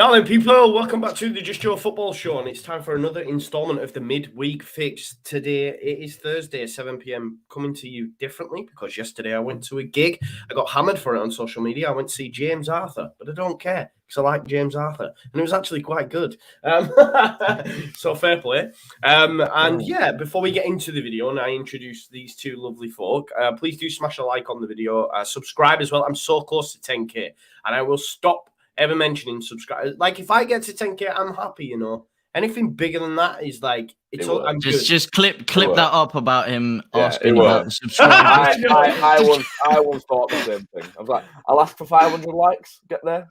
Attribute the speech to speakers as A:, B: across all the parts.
A: Now then, people, welcome back to the Just Joe Football Show, and it's time for another instalment of the midweek fix. Today, it is Thursday, 7 p.m, coming to you differently, because yesterday I went to a gig. I got hammered for it on social media. I went to see James Arthur, but I don't care, because I like James Arthur, and it was actually quite good. So fair play. And yeah, before we get into the video, and I introduce these two lovely folk, please do smash a like on the video, subscribe as well. I'm so close to 10k, and I will stop ever mentioning subscribe. Like, if I get to 10k, I'm happy, you know. Anything bigger than that is like, it's all, I'm
B: just clip that up about him asking about the subscribers.
C: I once thought the same thing. I was like, I'll ask for 500 likes, get there.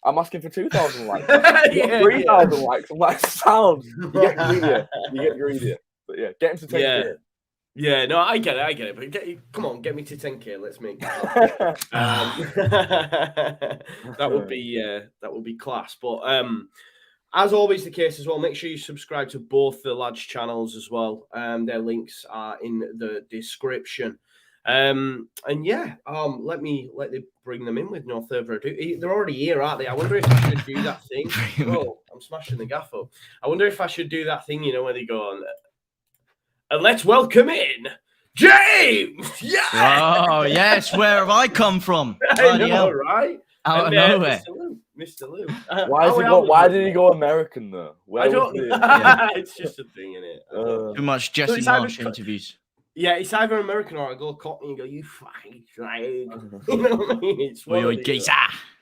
C: I'm asking for 2,000 likes. 3,000 likes. I'm like, sounds. You get greedier. But yeah, get him to 10k.
A: Yeah, no, I get it. But come on, get me to 10k. Let's make that that would be class. But as always the case as well, make sure you subscribe to both the lads' channels as well. Their links are in the description. And yeah, let me bring them in with no further ado. They're already here, aren't they? I wonder if I should do that thing. Oh, I'm smashing the gaff up. I wonder if I should do that thing, you know, where they go on. And let's welcome in James. Yeah.
B: Oh yes, where have I come from?
A: I know, right?
B: Out of nowhere.
A: Mr. Lou.
C: Why did he go American though?
A: I don't. It's just a thing, innit?
B: Too much Jesse Marsh interviews.
A: Yeah, it's either American or I go Cockney and go, you fucking slag. You know what I mean? It's
B: you're a geezer.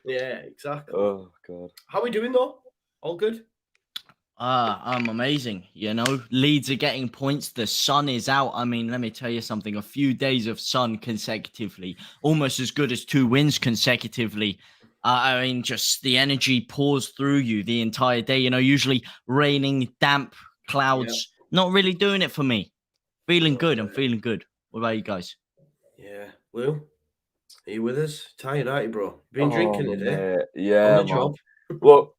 A: Yeah, exactly.
C: Oh god.
A: How are we doing though? All good?
B: I'm amazing. You know, Leeds are getting points. The sun is out. I mean, let me tell you something. A few days of sun consecutively, almost as good as 2 wins consecutively. I mean, just the energy pours through you the entire day. You know, usually raining, damp, clouds. Not really doing it for me. Feeling good. I'm feeling good. What about you guys?
A: Yeah. Lou, are you with us? Tired, aren't you, bro? Been drinking today?
C: Yeah,
A: on the job.
C: Look,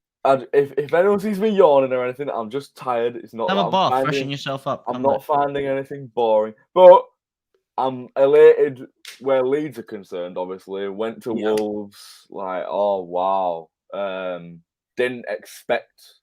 C: if anyone sees me yawning or anything, I'm just tired. It's not.
B: Have a bath, freshen yourself up.
C: I'm not finding anything boring, but I'm elated where Leeds are concerned. Obviously, went to Wolves. Like, oh wow, didn't expect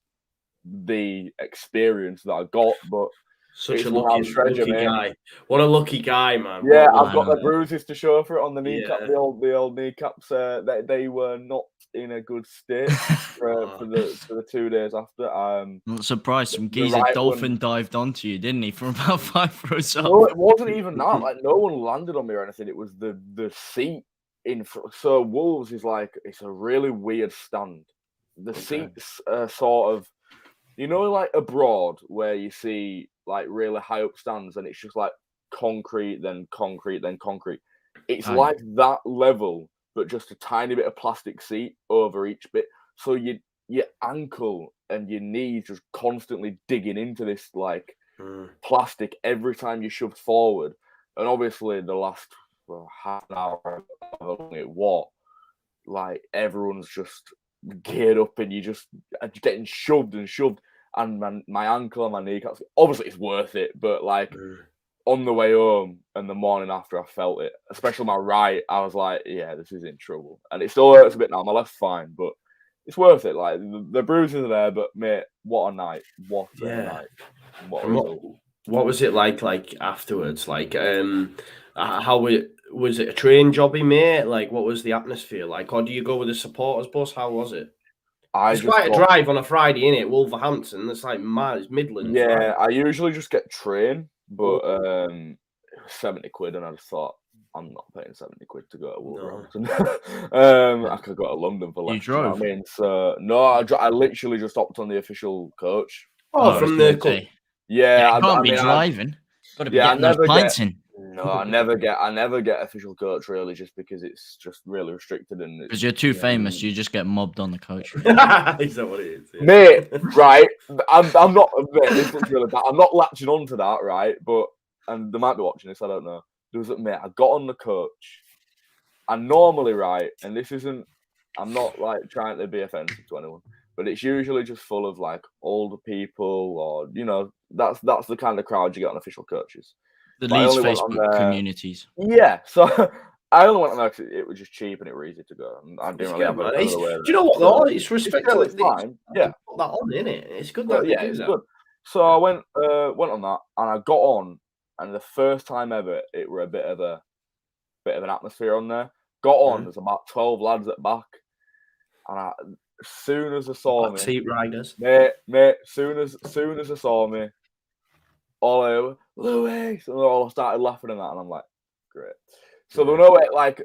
C: the experience that I got, but
A: such a lucky guy. What a lucky guy, man.
C: Yeah, I've got the bruises to show for it on the kneecap. The old kneecaps. They were not in a good state for the 2 days after. I'm
B: not surprised. Some geezer dolphin dived onto you, didn't he? From about 5 rows up.
C: No, it wasn't even that. Like, no one landed on me or anything. It was the seat in front. So Wolves is like, it's a really weird stand. The seats are sort of, you know, like abroad where you see like really high up stands and it's just like concrete, then concrete, then concrete. It's like that level, but just a tiny bit of plastic seat over each bit. So your ankle and your knees just constantly digging into this like plastic every time you shoved forward. And obviously the last half an hour like everyone's just geared up and you just getting shoved and shoved. And my ankle and my kneecaps, obviously it's worth it, but like on the way home and the morning after I felt it, especially my right, I was like, yeah, this is in trouble. And it still hurts a bit now. My left's fine, but it's worth it. Like the bruises are there, but mate, what a night. What a night.
A: What was it like afterwards? Like how was it a train jobby, mate? Like what was the atmosphere like? Or do you go with the supporters bus? How was it? It's quite a drive on a Friday, innit? Wolverhampton. That's like miles, Midlands.
C: Yeah,
A: right?
C: I usually just get train, but it was 70 quid, and I just thought, I'm not paying 70 quid to go to Wolverhampton. I could go to London for less.
B: You drove?
C: You know what I mean? So, no, I literally just hopped on the official coach.
A: Oh, from the club.
C: Yeah,
B: you can't be driving. Got to be getting those pints in.
C: No, I never get official coach really, just because it's just really restricted and
B: because you're too famous. You just get mobbed on the coach.
A: Is that what it is? Yeah.
C: Mate, right? I'm not. Mate, this looks really bad. I'm not latching on to that, right? But and they might be watching this. I don't know. Mate, I got on the coach, and normally, right, and this isn't. I'm not like trying to be offensive to anyone, but it's usually just full of like older people, or you know, that's the kind of crowd you get on official coaches.
B: The Leeds Facebook communities.
C: Yeah, so I only went on there because it was just cheap and it was easy to go. And I didn't really have
A: man.
C: a
A: Do you know what though? It's respectful.
C: It's fine. Yeah.
A: Put that on, innit? It's good
C: Well,
A: that
C: yeah,
A: they do
C: it's
A: that.
C: good. So I went on that and I got on, and the first time ever it were a bit of an atmosphere on there. Got on, there's about 12 lads at back, and as soon as they saw me,
A: Seat riders.
C: mate, soon as they saw me, all over, Lewis, and they all started laughing and that, and I'm like, great. So there was no way, like,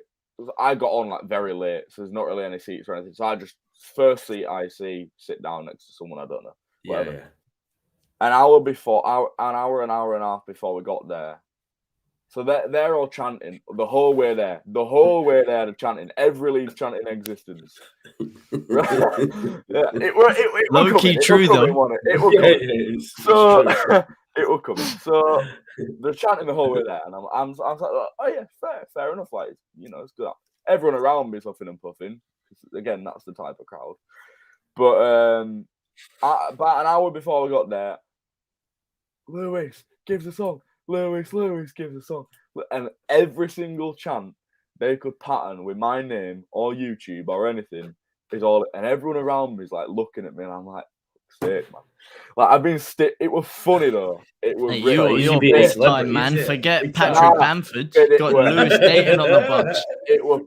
C: I got on like very late, so there's not really any seats or anything. So I just first seat I see, sit down next to someone I don't know. Whatever.
A: Yeah.
C: An hour and a half before we got there. So they're all chanting the whole way there. They're chanting every Leeds chant in existence. Right? Yeah, it
B: low key true though.
C: It will come. So it will come. So they're chanting the whole way there, and I'm like, oh yeah, fair enough. Like, you know, it's good. Everyone around me is huffing and puffing. Again, that's the type of crowd. But about an hour before we got there, Lewis gives a song. Lewis gives a song. And every single chant they could pattern with my name or YouTube or anything is all. And everyone around me is like looking at me, and I'm like, sick, man. Like, I've been it was funny though. It was
B: Hey,
C: really
B: you're big time, man. Forget Patrick Bamford. Got Lewis dating on the box.
C: It was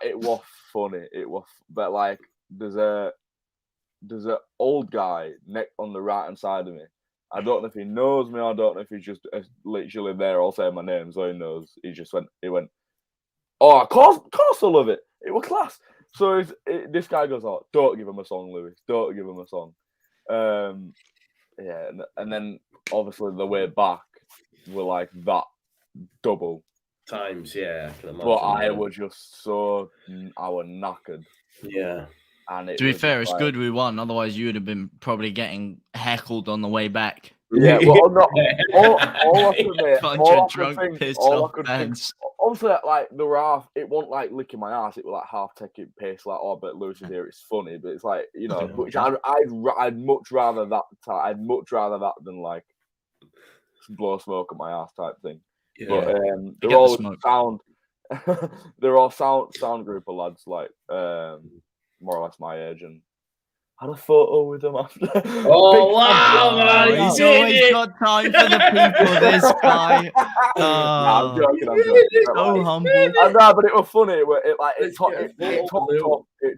C: it was funny. It was, but like, there's an old guy on the right hand side of me. I don't know if he knows me, or I don't know if he's just literally there all saying my name, so he knows. He went, oh, of course I love it. It was class. So this guy goes, oh, don't give him a song, Lewis. Don't give him a song. Yeah, and then obviously the way back were like that double
A: times, yeah.
C: But I was just I was knackered.
A: Yeah.
C: And
B: to be fair, it's good we won. Otherwise, you would have been probably getting heckled on the way back.
C: Yeah, well, not all I could think. Obviously, like the Raf, it wasn't like licking my ass. It was like half taking piss, like, oh, but Lewis is here. It's funny, but it's like, you know, which I'd much rather that. I'd much rather that than like blow smoke at my ass type thing. Yeah. But they're all sound. They're all sound group of lads, like more or less my age, and had a photo with them after.
A: Oh wow, man!
B: He's always got time for the people. This guy.
C: I'm joking.
B: So humble.
C: No, but it was funny. It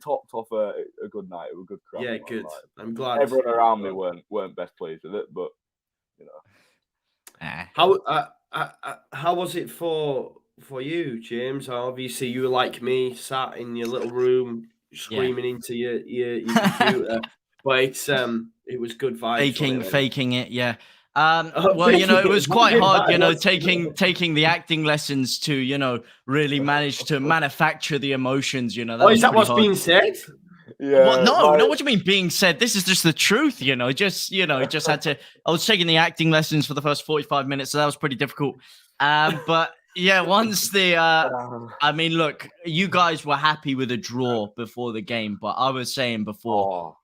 C: topped off a good night. It was a good crowd.
A: Yeah, good.
C: Like,
A: I'm glad.
C: Everyone around me weren't best pleased with it, but you
A: know. How was it for you, James? Obviously, you were like me, sat in your little room, screaming into your computer. But it was good vibes.
B: Faking it, yeah. Well, you know, it was quite hard, you know, taking the acting lessons to, you know, really manage to manufacture the emotions, you know.
A: Is that what's being said?
C: Yeah.
B: Well, no, what do you mean being said? This is just the truth, you know. Just had to. I was taking the acting lessons for the first 45 minutes, so that was pretty difficult. But yeah, once I mean, look, you guys were happy with a draw before the game, but I was saying before,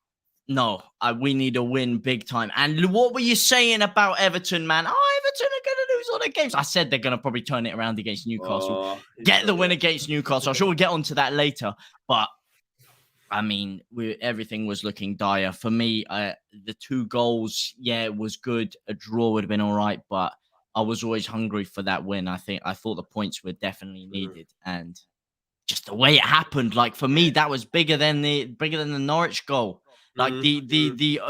B: no, we need a win big time. And what were you saying about Everton, man? Oh, Everton are going to lose all their games. I said they're going to probably turn it around against Newcastle. Get the win against Newcastle. I'm sure we'll get onto that later, but I mean, everything was looking dire. For me, the 2 goals, yeah, it was good. A draw would have been all right, but I was always hungry for that win. I thought the points were definitely needed, and just the way it happened, like for me, that was bigger than the Norwich goal. Like the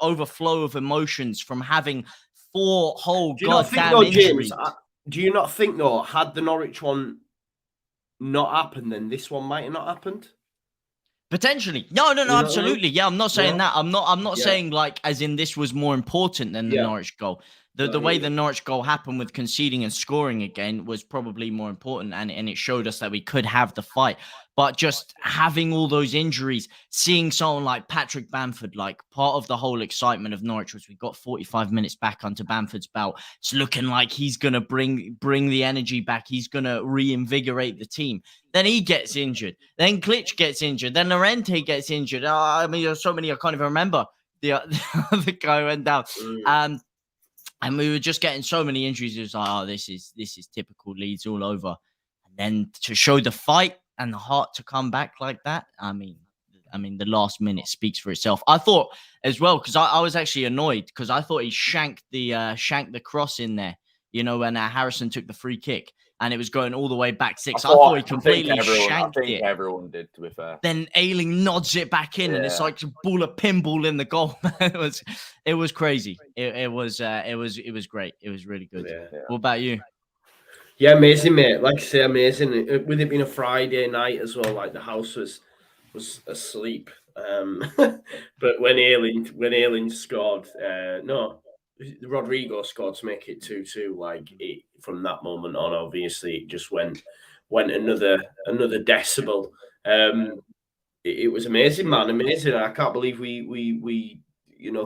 B: overflow of emotions from having 4 whole goddamn injuries.
A: James, do you not think though, had the Norwich one not happened, then this one might have not happened?
B: Potentially. No, absolutely. Yeah, I'm not saying that. I'm not saying like as in this was more important than the Norwich goal. The way the Norwich goal happened with conceding and scoring again was probably more important, and it showed us that we could have the fight. But just having all those injuries, seeing someone like Patrick Bamford, like part of the whole excitement of Norwich was we got 45 minutes back onto Bamford's belt. It's looking like he's going to bring the energy back. He's going to reinvigorate the team. Then he gets injured. Then Klitsch gets injured. Then Llorente gets injured. I mean, there's so many I can't even remember. The other guy went down. And we were just getting so many injuries. It was like, this is typical Leeds all over. And then to show the fight and the heart to come back like that, I mean, the last minute speaks for itself. I thought as well, because I was actually annoyed because I thought he shanked the cross in there, when Harrison took the free kick and it was going all the way back 6. I thought he completely shanked it.
C: I think everyone did, to be fair.
B: Then Ayling nods it back in, and it's like a ball of pinball in the goal. It was crazy. It was great. It was really good.
A: Yeah.
B: What about you?
A: Yeah, amazing, mate. Like I say, amazing. With it being a Friday night as well, like the house was asleep. But when Ayling scored, Rodrigo scored to make it 2-2. Like from that moment on, obviously it just went another decibel. It was amazing, man, amazing. I can't believe we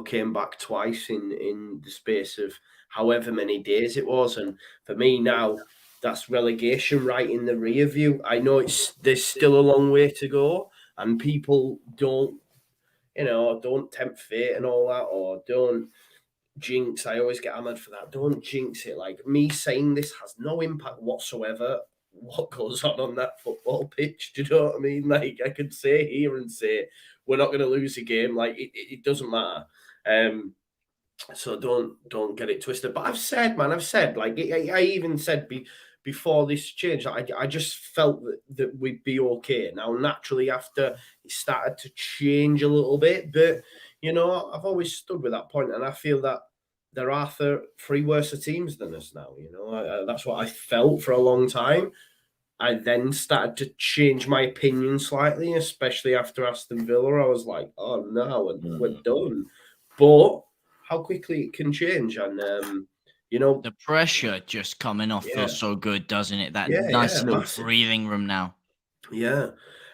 A: came back twice in the space of however many days it was. And for me now, that's relegation right in the rear view. I know there's still a long way to go, and people don't tempt fate and all that, or don't jinx. I always get hammered for that. Don't jinx it. Like, me saying this has no impact whatsoever what goes on that football pitch. Do you know what I mean? Like, I could say here and say we're not going to lose a game. Like, it doesn't matter. So don't get it twisted. But I've said, like, I even said before this change, I just felt that we'd be okay. Now, naturally, after it started to change a little bit, but, I've always stood with that point, and I feel that there are three worse teams than us now, that's what I felt for a long time. I then started to change my opinion slightly, especially after Aston Villa. I was like, oh, no, we're done. But how quickly it can change, and
B: the pressure just coming off feels so good, doesn't it? That nice little massive breathing room now.
A: Yeah,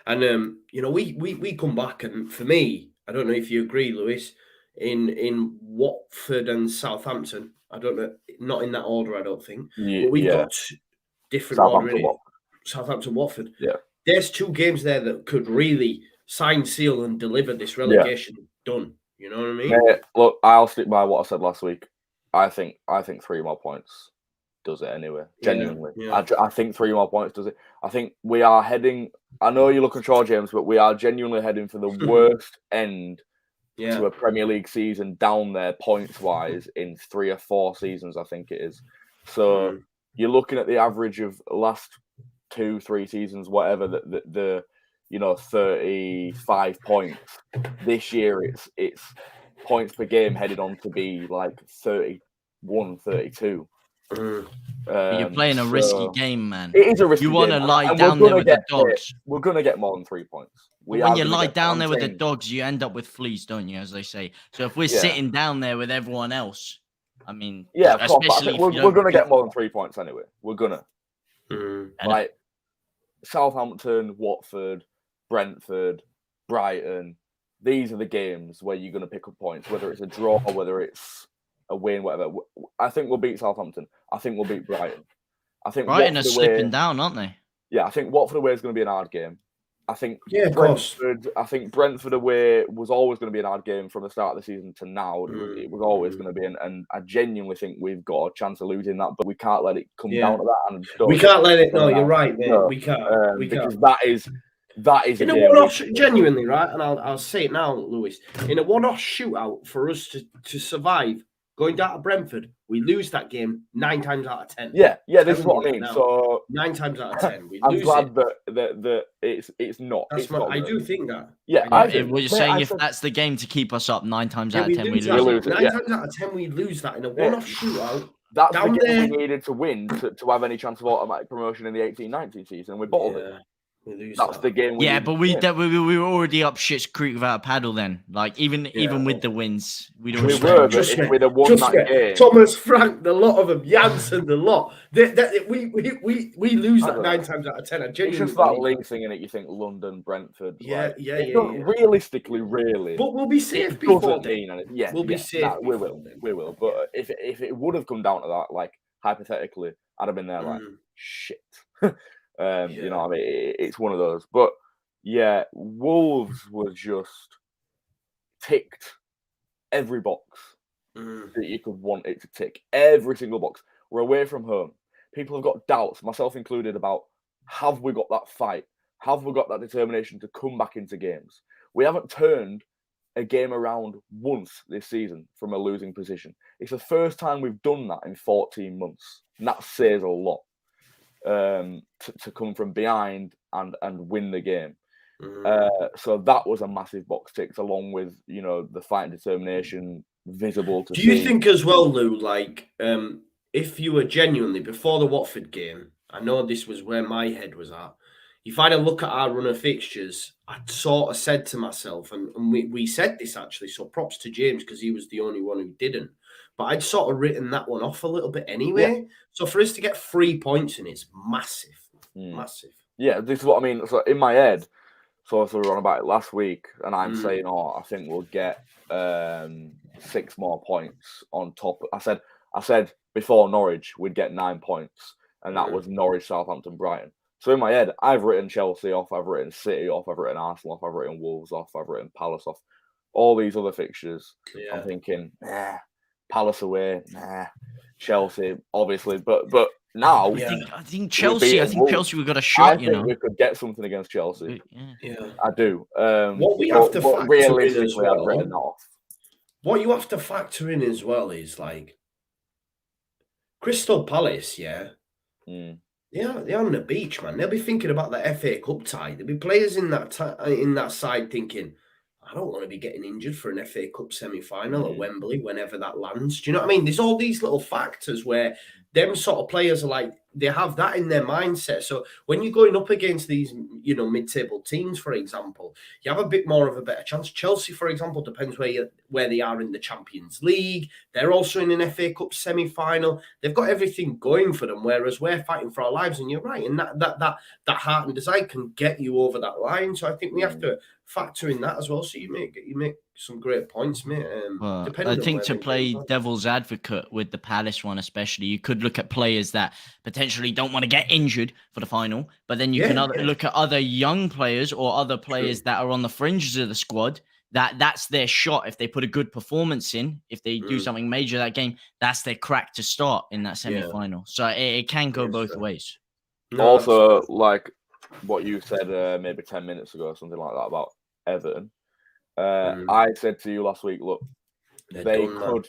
A: and we come back, and for me, I don't know if you agree, Lewis, in Watford and Southampton. I don't know, not in that order, I don't think. But we've got different order in it. Southampton, Watford.
C: Yeah,
A: there's two games there that could really sign, seal, and deliver this relegation done. You know what I mean?
C: Look, I'll stick by what I said last week. I think 3 more points does it anyway. Genuinely, I think 3 more points does it. I think we are heading. I know you're looking short, James, but we are genuinely heading for the worst end to a Premier League season down there points wise in 3 or 4 seasons. I think it is. So you're looking at the average of last 2-3 seasons, whatever. The 35 points. This year, it's points per game headed on to be like 31, 32.
B: You're playing a risky game, man.
C: It is a risky game.
B: You want to lie down there with the dogs.
C: We're going to get more than 3 points.
B: When you lie down there with the dogs, you end up with fleas, don't you, as they say. So if we're sitting down there with everyone else, I mean...
C: Yeah, of course, especially we're going to get more than 3 points anyway. We're going to. Like, Southampton, Watford, Brentford, Brighton, these are the games where you're going to pick up points, whether it's a draw or whether it's a win, whatever. I think we'll beat Southampton. I think we'll beat Brighton. I think
B: Brighton are slipping down, aren't they?
C: Yeah, I think Watford away is going to be an hard game. I think Brentford away was always going to be an hard game from the start of the season to now. It was always going to be, and I genuinely think we've got a chance of losing that, but we can't let it come down to that. And
A: we can't let it. No, you're right, mate. No, we can't.
C: Because that is
A: in a one-off. Genuinely, right? And I'll say it now, Lewis. In a one-off shootout, for us to survive going down to Brentford, we lose that game 9 times out of 10.
C: Yeah, this is what I mean. Now, so
A: 9 times out of 10, we
C: I'm
A: lose
C: glad that it's not.
A: I do think that.
C: Yeah,
B: we're saying if that's the game to keep us up 9 times out of 10, we
A: lose it. 9 times out of 10, we lose that in a one-off shootout.
C: That's the game we needed to win to have any chance of automatic promotion in the 18-19 season. We bottled it. That's the game.
B: But we were already up shit's creek without a paddle then. Like even with the wins,
C: we were. If we'd have won that game,
A: Thomas, Frank, the lot of them, Janssen, the lot. We lose that 9 times out of 10.
C: It's just that league thing in it. You think London, Brentford.
A: Yeah.
C: Realistically, really.
A: But we'll be safe before then.
C: We'll be safe. We will. But if it would have come down to that, like hypothetically, I'd have been there like shit. You know, I mean, it's one of those. But yeah, Wolves were just ticked every box that you could want it to tick. Every single box. We're away from home. People have got doubts, myself included, about have we got that fight? Have we got that determination to come back into games? We haven't turned a game around once this season from a losing position. It's the first time we've done that in 14 months. And that says a lot to come from behind and win the game. So that was a massive box ticked, along with, you know, the fight and determination visible to
A: Do you think as well, Lou, like, if you were genuinely, before the Watford game, I know this was where my head was at, if I had a look at our run of fixtures, I'd sort of said to myself, and we said this actually, so props to James because he was the only one who didn't, but I'd sort of written that one off a little bit anyway. Yeah. So for us to get 3 points in it's massive, massive.
C: Yeah, this is what I mean. So in my head, so we were on about it last week, and I'm saying, I think we'll get 6 more points on top. I said before Norwich we'd get 9 points, and that was Norwich, Southampton, Brighton. So in my head, I've written Chelsea off, I've written City off, I've written Arsenal off, I've written Wolves off, I've written Palace off. All these other fixtures, I'm thinking, Palace away, Chelsea, obviously, but now
B: I think Chelsea. I think Chelsea we've got a shot.
C: I think we could get something against Chelsea.
B: Yeah.
C: I do.
A: What we have to factor in as well,
C: I've written that off.
A: What you have to factor in as well is like Crystal Palace. Yeah. They're on the beach, man. They'll be thinking about the FA Cup tie. There'll be players in that side thinking, I don't want to be getting injured for an FA Cup semi-final at Wembley whenever that lands. Do you know what I mean? There's all these little factors where them sort of players are like, they have that in their mindset. So when you're going up against these, you know, mid-table teams, for example, you have a bit more of a better chance. Chelsea, for example, depends where they are in the Champions League. They're also in an FA Cup semi-final. They've got everything going for them, whereas we're fighting for our lives. And you're right, and that heart and desire can get you over that line. So I think we have to factor in that as well. So you make some great points, mate.
B: I think to play devil's advocate with the Palace one, especially, you could look at players that potentially don't want to get injured for the final, but then you can look at other young players or other players that are on the fringes of the squad. That's their shot. If they put a good performance in, if they do something major that game, that's their crack to start in that semi-final. So it can go both ways.
C: Also, like what you said maybe 10 minutes ago, something like that about Everton. I said to you last week, look, they could.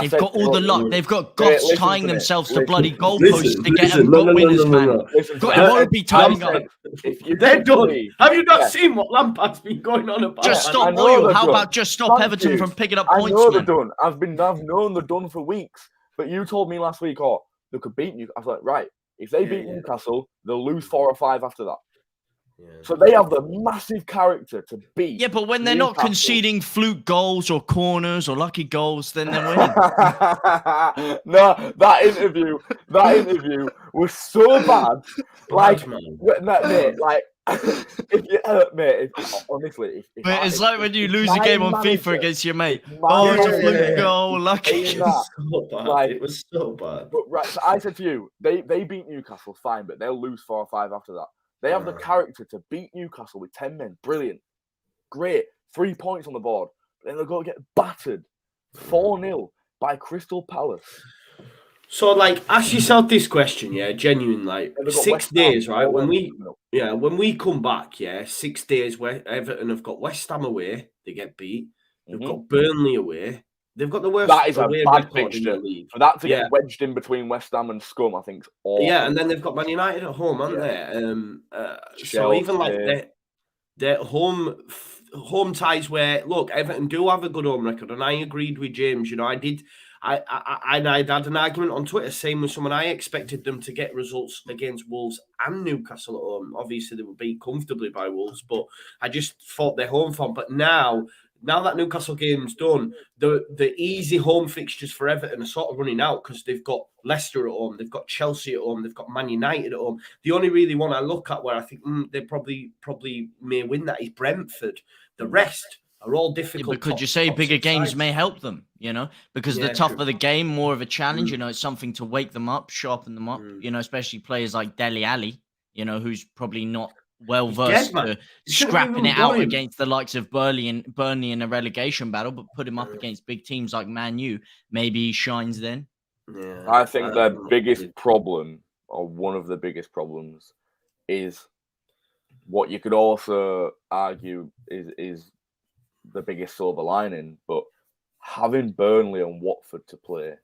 B: They've got all the luck. They've got gods tying themselves to bloody goalposts to get them good winners, man. It won't be timing up.
A: They're done. Have you not seen what Lampard's been going on about?
B: Just stop oil. How about just stop Everton from picking up points,
C: I know they're done. I've known they're done for weeks. But you told me last week, they could beat Newcastle. I was like, right, if they beat Newcastle, they'll lose 4 or 5 after that. So they have the massive character to beat.
B: Yeah, but when they're not conceding fluke goals or corners or lucky goals, then they're winning.
C: No, that interview was so bad. Like, mate, like, honestly,
B: it's like when you lose a game on FIFA against your mate. It's a fluke goal, lucky.
A: It was so bad.
C: But right, so I said to you, they beat Newcastle, fine, but they'll lose 4 or 5 after that. They have the character to beat Newcastle with 10 men. Brilliant. Great. 3 points on the board. But then they'll go get battered 4-0 by Crystal Palace. So,
A: like, ask yourself this question, genuine, like, 6 days, right? When we come back, 6 days where Everton have got West Ham away, they get beat. They've got Burnley away. They've got the worst.
C: That is a bad fixture. For that to get wedged in between West Ham and Scum, I think.
A: And then they've got Man United at home, haven't they? So even like their home ties, where look, Everton do have a good home record, and I agreed with James. You know, I had an argument on Twitter saying with someone I expected them to get results against Wolves and Newcastle at home. Obviously, they were beat comfortably by Wolves, but I just thought their home form. But now that Newcastle game's done, the easy home fixtures for Everton are sort of running out because they've got Leicester at home, they've got Chelsea at home, they've got Man United at home. The only really one I look at where I think they probably may win that is Brentford. The rest are all difficult.
B: But could you say bigger games may help them, you know? Because the tougher the game, more of a challenge, you know, it's something to wake them up, sharpen them up, you know, especially players like Dele Alli, you know, who's probably not well versed to scrapping it out against the likes of Burnley in a relegation battle, but put him up against big teams like Man U, maybe he shines then.
C: I think their biggest problem, or one of the biggest problems, is what you could also argue is the biggest silver lining, but having Burnley and Watford to play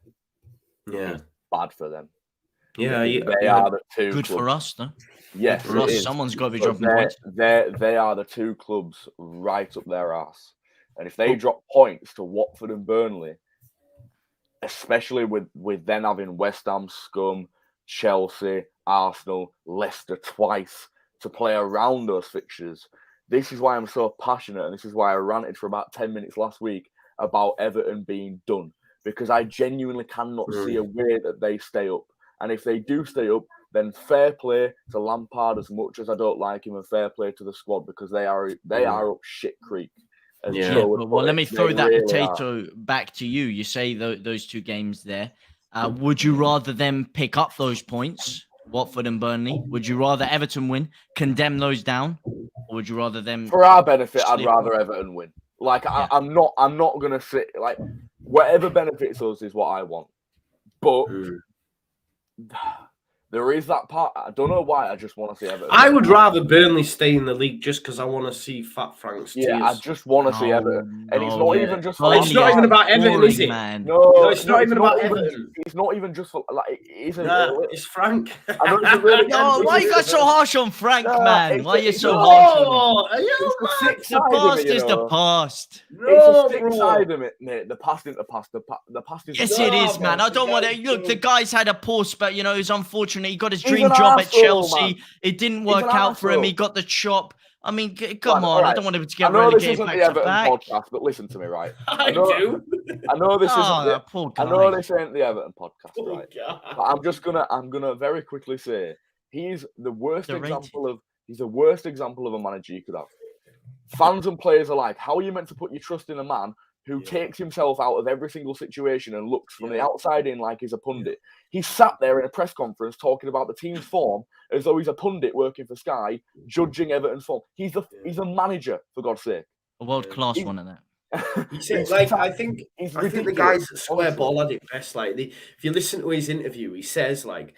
C: is bad for them. They are the two
B: Good
C: clubs.
B: for us, though.
C: Yes,
B: for us. Someone's got to be dropping points.
C: They are the two clubs right up their ass. And if they drop points to Watford and Burnley, especially with then having West Ham, Scum, Chelsea, Arsenal, Leicester twice to play around those fixtures, this is why I'm so passionate, and this is why I ranted for about 10 minutes last week about Everton being done, because I genuinely cannot see a way that they stay up. And if they do stay up, then fair play to Lampard, as much as I don't like him, and fair play to the squad, because they are up shit creek.
B: Well, let me throw that potato back to you. You say those two games there. Would you rather them pick up those points, Watford and Burnley? Would you rather Everton win, condemn those down, or would you rather them? For
C: our benefit, I'd rather Everton win. Like I'm not gonna sit like whatever benefits us is what I want, but. There is that part. I don't know why. I just want to see Everton.
A: I would rather Burnley stay in the league just because I want to see Fat Frank's tears.
C: Yeah, I just want to see Everton. And it's not even just
A: for... It's not even about Everton, is it? No, it's not even about Everton.
C: It's not even just for... Like, it isn't...
A: it's Frank.
C: I know it's really...
B: No, why you got so harsh on Frank, man? Why are you so harsh on him? The past is the past.
C: It's a stick side of it, mate. The past isn't the past. The past is...
B: Yes, it is, man. I don't want to... Look, the guy's had a poor spell. You know, it's unfortunate. He got his dream job at Chelsea. Man. It didn't work out for him. He got the chop. I mean, come on. Right. I don't want him to get relegated back to back. I know this isn't the Everton podcast,
C: but listen to me, right?
A: I do.
C: I know this isn't. I know this ain't the Everton podcast, right? But I'm gonna very quickly say he's the worst example of a manager you could have. Fans and players alike. How are you meant to put your trust in a man who takes himself out of every single situation and looks from the outside in like he's a pundit? He sat there in a press conference talking about the team's form as though he's a pundit working for Sky, judging Everton's form. He's a manager, for God's sake.
B: A world-class one of that.
A: I think the guys at Square Ball had it best. Like, if you listen to his interview, he says, like,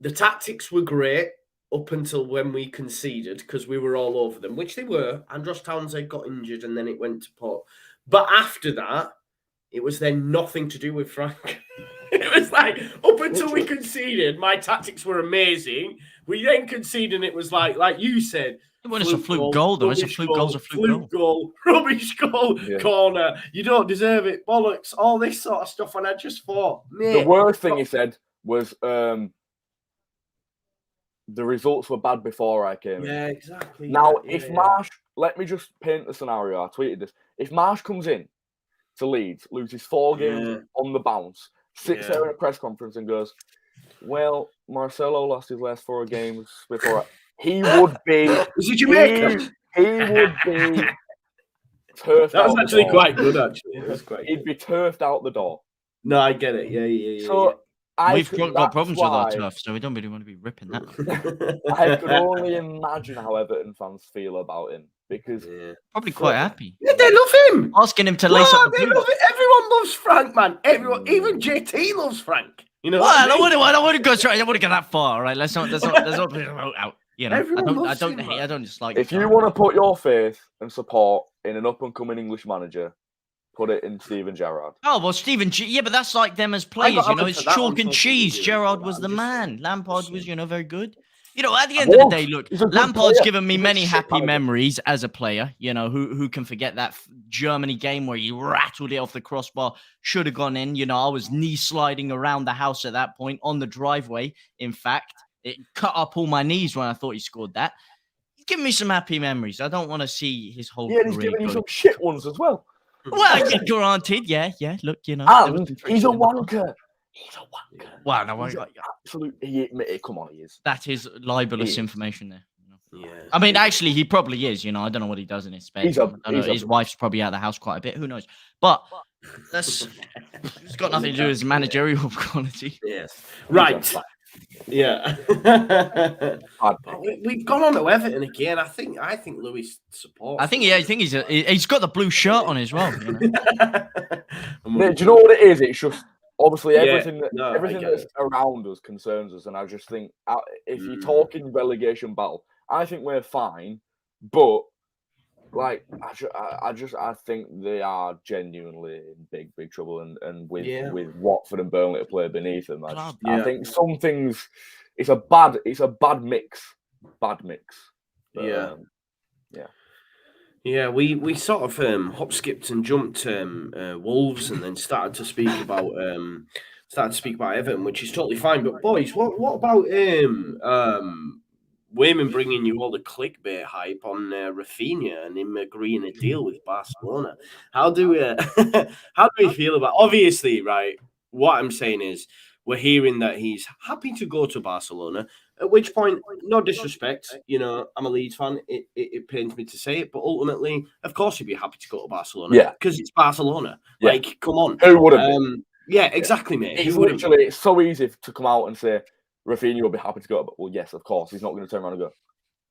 A: the tactics were great up until when we conceded because we were all over them, which they were. Andros Townsend got injured and then it went to pot. But after that, it was then nothing to do with Frank. It was like, up until we conceded, my tactics were amazing. We then conceded, and it was like you said.
B: When it's a fluke goal, though. It's a fluke goal. It's a fluke
A: goal. Rubbish goal. Yeah. Corner. You don't deserve it. Bollocks. All this sort of stuff. And I just thought, mate.
C: The worst thing he said was the results were bad before I came in.
A: Yeah, exactly.
C: Now, if Marsh, let me just paint the scenario. I tweeted this. If Marsh comes in to Leeds, loses 4 games on the bounce, sits there in a press conference and goes, well, Marcelo lost his last 4 games before. He would be.
A: Is it Jamaica?
C: He would be turfed.
A: That was actually quite good, actually. It was quite
C: He'd be turfed out the door.
A: No, I get it. Yeah.
C: So
B: we've got problems with our turf, so we don't really want to be ripping that.
C: I could only imagine how Everton fans feel about him because
B: probably quite happy.
A: Yeah, they love him.
B: Asking him to lace up the
A: love it. Everyone loves Frank, man. Everyone, even JT loves Frank. You know,
B: I don't want to go straight. I don't want to get that far. All right, let's not put it out. You know, I don't dislike.
C: If you want to put your faith and support in an up and coming English manager, put it in Steven Gerrard.
B: Oh well, yeah, but that's like them as players. You know, it's chalk and cheese. Gerrard was the man. Lampard was, very good. You know, at the end of the day, look, Lampard's given me many happy memories as a player. You know, who can forget that Germany game where he rattled it off the crossbar, should have gone in. You know, I was knee sliding around the house at that point on the driveway. In fact, it cut up all my knees when I thought he scored that. He's giving me some happy memories. I don't want to see his whole career.
C: Yeah, he's giving you some shit ones as well.
B: Well, granted, yeah. Look,
C: and he's a wanker. He's a wanker.
B: Well, no,
C: absolutely. Come on, he is.
B: That is libelous information there. Yeah. I mean, actually, he probably is. You know, I don't know what he does in his spare time. His wife's probably out of the house quite a bit. Who knows? But it's got nothing to do with his managerial quality.
A: Yes. Right. Yeah. We've gone on to Everton again. I think Louis supports.
B: I think he's got the blue shirt on as well. You know?
C: Do you know what it is? It's just Obviously,
A: Yeah,
C: everything
A: no, I
C: everything
A: get
C: that's
A: it.
C: around us concerns us, and I just think if you're talking relegation battle, I think we're fine, but like I think they are genuinely in big trouble, and with
A: Yeah.
C: Watford and Burnley to play beneath them, I
A: Yeah.
C: think some things it's a bad mix, But,
A: Yeah.
C: yeah.
A: Yeah, we sort of hop, skipped, and jumped Wolves, and then started to speak about Everton, which is totally fine. But boys, what about Wayman bringing you all the clickbait hype on Rafinha and him agreeing a deal with Barcelona? How do we how do we feel about? Obviously, right. What I'm saying is we're hearing that he's happy to go to Barcelona. At which point, no disrespect, I'm a Leeds fan. It pains me to say it, but ultimately, of course, you'd be happy to go to Barcelona.
C: Yeah.
A: Because it's Barcelona.
C: Yeah.
A: Like, come on.
C: Who wouldn't?
A: Yeah, exactly, mate.
C: It's
A: Who wouldn't?
C: literally it's so easy to come out and say Rafinha will be happy to go, but well, yes, of course, he's not going to turn around and go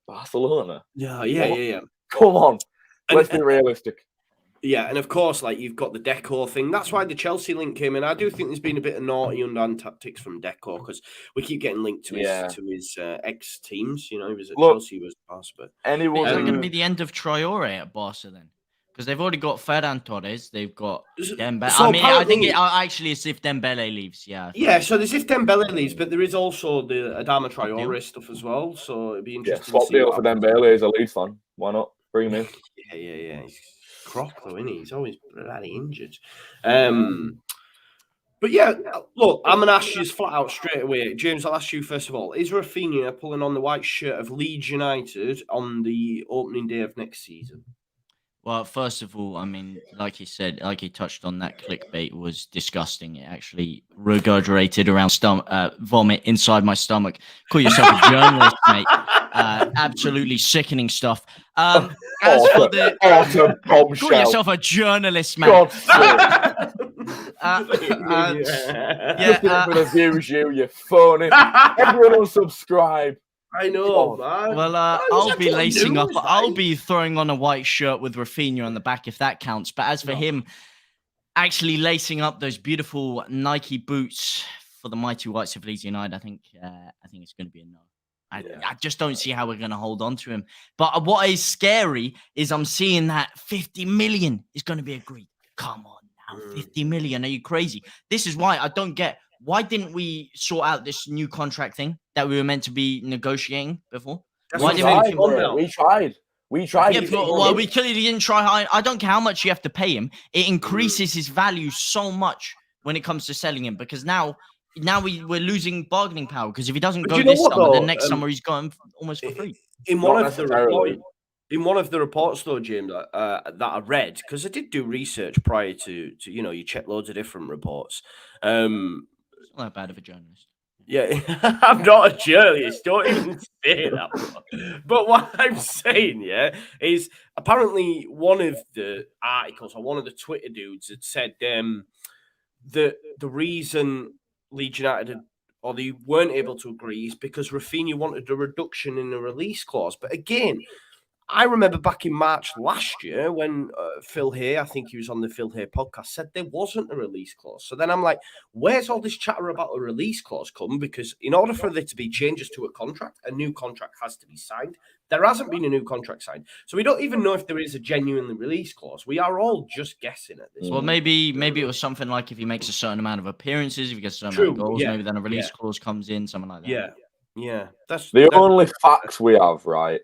C: Barcelona.
A: Yeah.
C: Come on, let's
A: And-
C: be realistic.
A: Yeah, and of course, like you've got the Deco thing. That's why the Chelsea link came in. I do think there's been a bit of naughty underhand tactics from Deco because we keep getting linked to his ex teams. He was at Chelsea, was past, but
C: anyone
B: Is that
C: who
B: going to be the end of Traore at Barca then? Because they've already got Ferran Torres, they've got Dembele.
A: So
B: I mean, I think
A: apparently-
B: actually it's if Dembele leaves.
A: Yeah, so there's if Dembele leaves, but there is also the Adama
B: Swap deal.
A: Traore stuff as well. So it'd be interesting.
C: swap
A: to see
C: deal
A: what
C: for
A: happens.
C: Dembele as a Leeds fan. Why not bring him in?
A: Yeah. He's crop though, isn't he? He's always bloody injured. But yeah, look, I'm gonna ask you flat out straight away, James. I'll ask you first of all: is Rafinha pulling on the white shirt of Leeds United on the opening day of next season?
B: Well, first of all, I mean, like he said, like he touched on, that clickbait was disgusting. It actually regurgitated around vomit inside my stomach. Call yourself a journalist, mate. Absolutely sickening stuff. As for the
C: bombshell.
B: call yourself a journalist, man.
C: God's sake.
B: Yeah,
C: For the views, you phony. Everyone unsubscribe.
A: I know,
C: God.
A: man.
B: Well, I'll be lacing up. I'll be throwing on a white shirt with Rafinha on the back if that counts. But as for him actually lacing up those beautiful Nike boots for the mighty whites of Leeds United, I think it's going to be a no. I just don't see how we're going to hold on to him. But what is scary is I'm seeing that 50 million is going to be agreed. Come on now, 50 million. Are you crazy? This is why I don't get. Why didn't we sort out this new contract thing that we were meant to be negotiating before?
A: Why didn't
C: we tried? We tried.
B: Yeah, well, we clearly didn't try. I don't care how much you have to pay him. It increases his value so much when it comes to selling him because now we're losing bargaining power because if he doesn't go this summer, then next summer he's going almost for free.
A: In one of the reports, though, James, that I read, because I did do research prior to you check loads of different reports.
B: It's not that bad of a journalist.
A: Yeah, I'm not a journalist. Don't even say that. But what I'm saying, is apparently one of the articles or one of the Twitter dudes had said that the reason Leeds United or they weren't able to agree is because Rafinha wanted a reduction in the release clause. But again, I remember back in March last year when Phil Hay, I think he was on the Phil Hay podcast, said there wasn't a release clause. So then I'm like, where's all this chatter about a release clause come? Because in order for there to be changes to a contract, a new contract has to be signed. There hasn't been a new contract signed. So we don't even know if there is a genuinely release clause. We are all just guessing at this.
B: Well, maybe it was something like if he makes a certain amount of appearances, if he gets a certain amount of goals, maybe then a release clause comes in, something like that.
A: Yeah. That's
C: the only facts we have, right?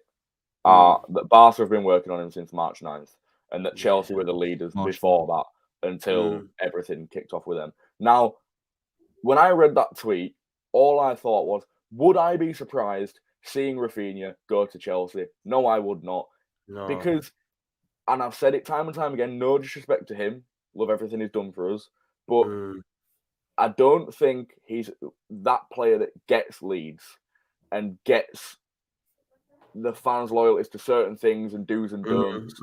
C: That Barca have been working on him since March 9th, and that Chelsea were the leaders before that until everything kicked off with them. Now, when I read that tweet, all I thought was, would I be surprised seeing Rafinha go to Chelsea? No, I would not.
A: No.
C: Because, and I've said it time and time again, no disrespect to him, love everything he's done for us, but I don't think he's that player that gets Leeds and gets the fans' loyalties to certain things and do's and don'ts.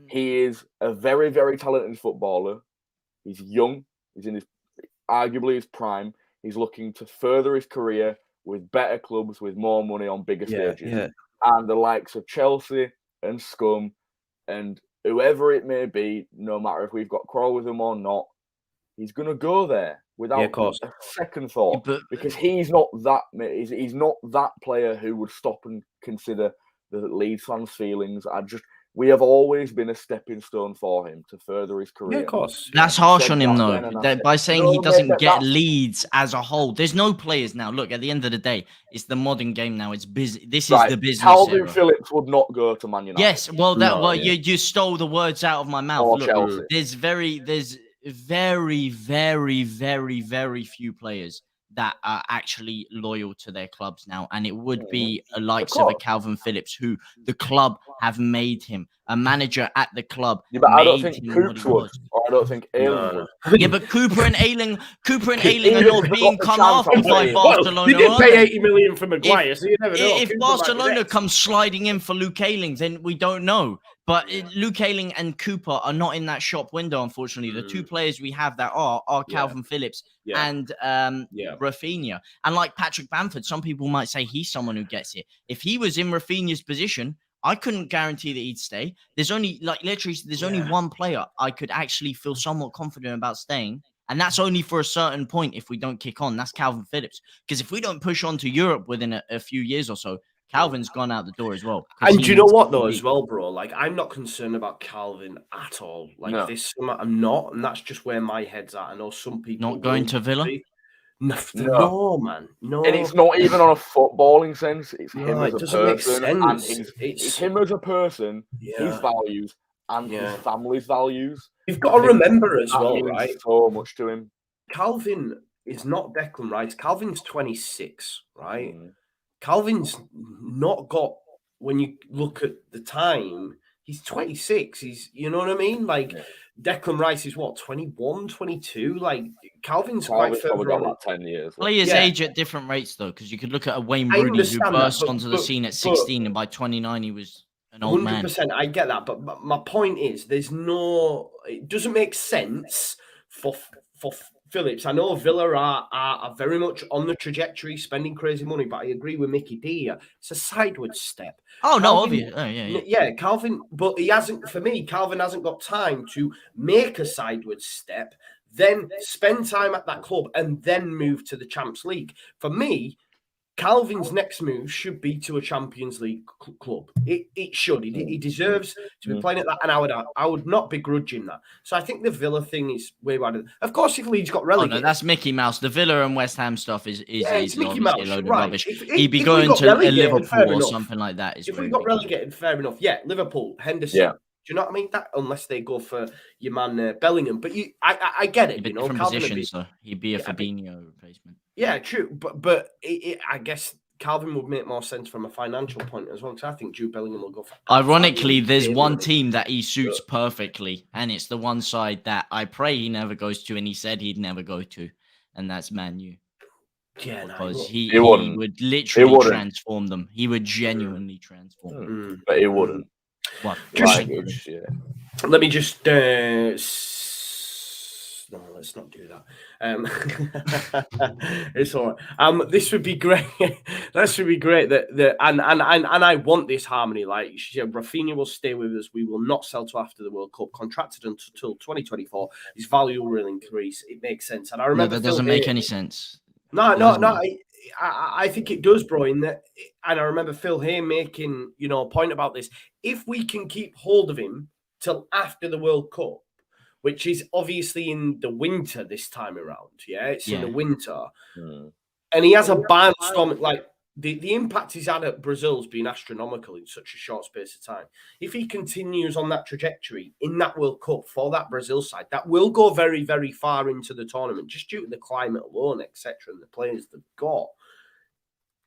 C: He is a very, very talented footballer. He's young. He's in arguably his prime. He's looking to further his career with better clubs, with more money on bigger stages.
A: Yeah.
C: And the likes of Chelsea and Scum and whoever it may be, no matter if we've got quarrel with them or not, he's going to go there without
A: of course.
C: a second thought,
B: but
C: because he's not that player who would stop and consider the Leeds fans' feelings. We have always been a stepping stone for him to further his career.
A: Yeah, of course.
B: That's
A: Yeah.
B: harsh
C: Said
B: on him,
C: that
B: though.
C: then, and I said,
B: By saying
C: no,
B: he
C: mate,
B: doesn't get
C: that's-
B: Leeds as a whole. There's no players now. Look, at the end of the day, it's the modern game now. It's busy. This is
C: Right,
B: the business
C: Calvin
B: era.
C: Phillips would not go to Man United.
B: Yes, well,
A: No,
B: you stole the words out of my mouth.
C: Or
B: Look,
C: Chelsea.
B: there's very, very, very few players that are actually loyal to their clubs now, and it would be a likes of a
C: course.
B: Calvin Phillips, who the club have made him a manager at the club.
C: Yeah, but I don't
B: made
C: think
B: him what
C: Coops
B: he
C: would,
B: was.
C: or I don't think Ayling
A: No.
C: would.
B: Yeah, but Cooper and Ayling are
C: Even
B: not
C: if they
B: being
C: got the
B: come
C: chance,
B: after
C: I'm
B: by
C: saying.
A: Well,
B: Barcelona.
A: they did
B: are
A: pay
B: they?
A: 80 million for Maguire, so you never know.
B: If
A: Cooper might be
B: Barcelona
A: next.
B: comes sliding in for Luke Ayling, then we don't know. But Luke Ayling and Cooper are not in that shop window, unfortunately. The two players we have that are
A: Yeah.
B: Calvin Phillips
A: Yeah.
B: and
A: Yeah.
B: Rafinha. And like Patrick Bamford, some people might say he's someone who gets it. If he was in Rafinha's position, I couldn't guarantee that he'd stay. There's only only one player I could actually feel somewhat confident about staying. And that's only for a certain point if we don't kick on. That's Calvin Phillips. Because if we don't push on to Europe within a few years or so, Calvin's gone out the door as well.
A: And do you know what, though, as well, bro? Like, I'm not concerned about Calvin at all. Like,
C: No.
A: this summer, I'm not. And that's just where my head's at. I know some people...
B: Not going
A: will
B: to Villa?
A: be. No, man. No.
C: And it's not even on a footballing sense. It's
A: No,
C: him
A: it
C: as a
A: doesn't make
C: person, and
A: sense.
C: it's him as a person, his
A: Yeah.
C: values, and his family's values.
A: You've got to remember as
C: That
A: well,
C: means
A: right?
C: so much to him.
A: Calvin is not Declan Rice. Calvin's 26, right?
C: Mm.
A: Calvin's not got, when you look at the time, he's 26. He's, you know what I mean? Like, Declan Rice is what, 21, 22? Like, Calvin's quite
C: Probably
A: further
C: got
A: on.
C: like 10 years.
B: Players
A: Yeah.
B: age at different rates, though, because you could look at a Wayne
A: I
B: Rooney who
A: understand that,
B: burst
A: but-
B: onto the
A: but-
B: scene at
A: but-
B: 16, and by 29 he was an old man.
A: 100%, I get that, but my point is, it doesn't make sense for Phillips. I know Villa are very much on the trajectory, spending crazy money, but I agree with Mickey D here. It's a sideways step.
B: Oh, no,
A: Calvin-
B: obvious. Oh, yeah.
A: Yeah, Calvin, but he hasn't, for me, Calvin hasn't got time to make a sideways step, then spend time at that club, and then move to the Champions League. For me, Calvin's next move should be to a Champions League club. It should. He deserves to be playing at that, and I would not begrudge him that. So I think the Villa thing is way wider. Of course, if Leeds got
B: Oh,
A: relegated,
B: no, that's Mickey Mouse. The Villa and West Ham stuff is
A: it's Mickey
B: obviously
A: Mouse,
B: a load of
A: right.
B: rubbish.
A: If
B: He'd be
A: we
B: going
A: got
B: to
A: relegated, fair
B: Liverpool or
A: enough.
B: something like that. Is
A: If
B: where
A: we
B: he'd
A: got
B: be going.
A: relegated, fair enough. Yeah, Liverpool, Henderson.
C: Yeah.
A: Do you know what I mean? That unless they go for your man Bellingham, but I get it.
B: But
A: You know,
B: different
A: Calvin would
B: positions, though. He'd be a
A: Yeah,
B: Fabinho replacement.
A: Yeah, true. But I guess Calvin would make more sense from a financial point as well, because I think Jude Bellingham will go for.
B: Ironically, there's
A: insane
B: one
A: money.
B: team that he suits perfectly, and it's the one side that I pray he never goes to, and he said he'd never go to, and that's Man U.
A: Yeah,
B: Because
C: He
B: he
C: wouldn't.
B: would literally
C: wouldn't.
B: transform them. He would genuinely transform them.
C: But he wouldn't.
B: Well,
A: Just- Let me just. No, let's not do that. It's all right. This would be great. This would be great. And I want this harmony. Like she said, Rafinha will stay with us. We will not sell to after the World Cup. Contracted until 2024. His value will increase. It makes sense. And I
B: no,
A: remember
B: that doesn't make any sense.
A: No.
B: doesn't.
A: I think it does, bro. And I remember Phil Hay making a point about this. If we can keep hold of him till after the World Cup, which is obviously in the winter this time around, it's in the winter, and he has a barnstorming, like the impact he's had at Brazil's been astronomical in such a short space of time. If he continues on that trajectory in that World Cup for that Brazil side, that will go very, very far into the tournament, just due to the climate alone, etc., and the players they've got.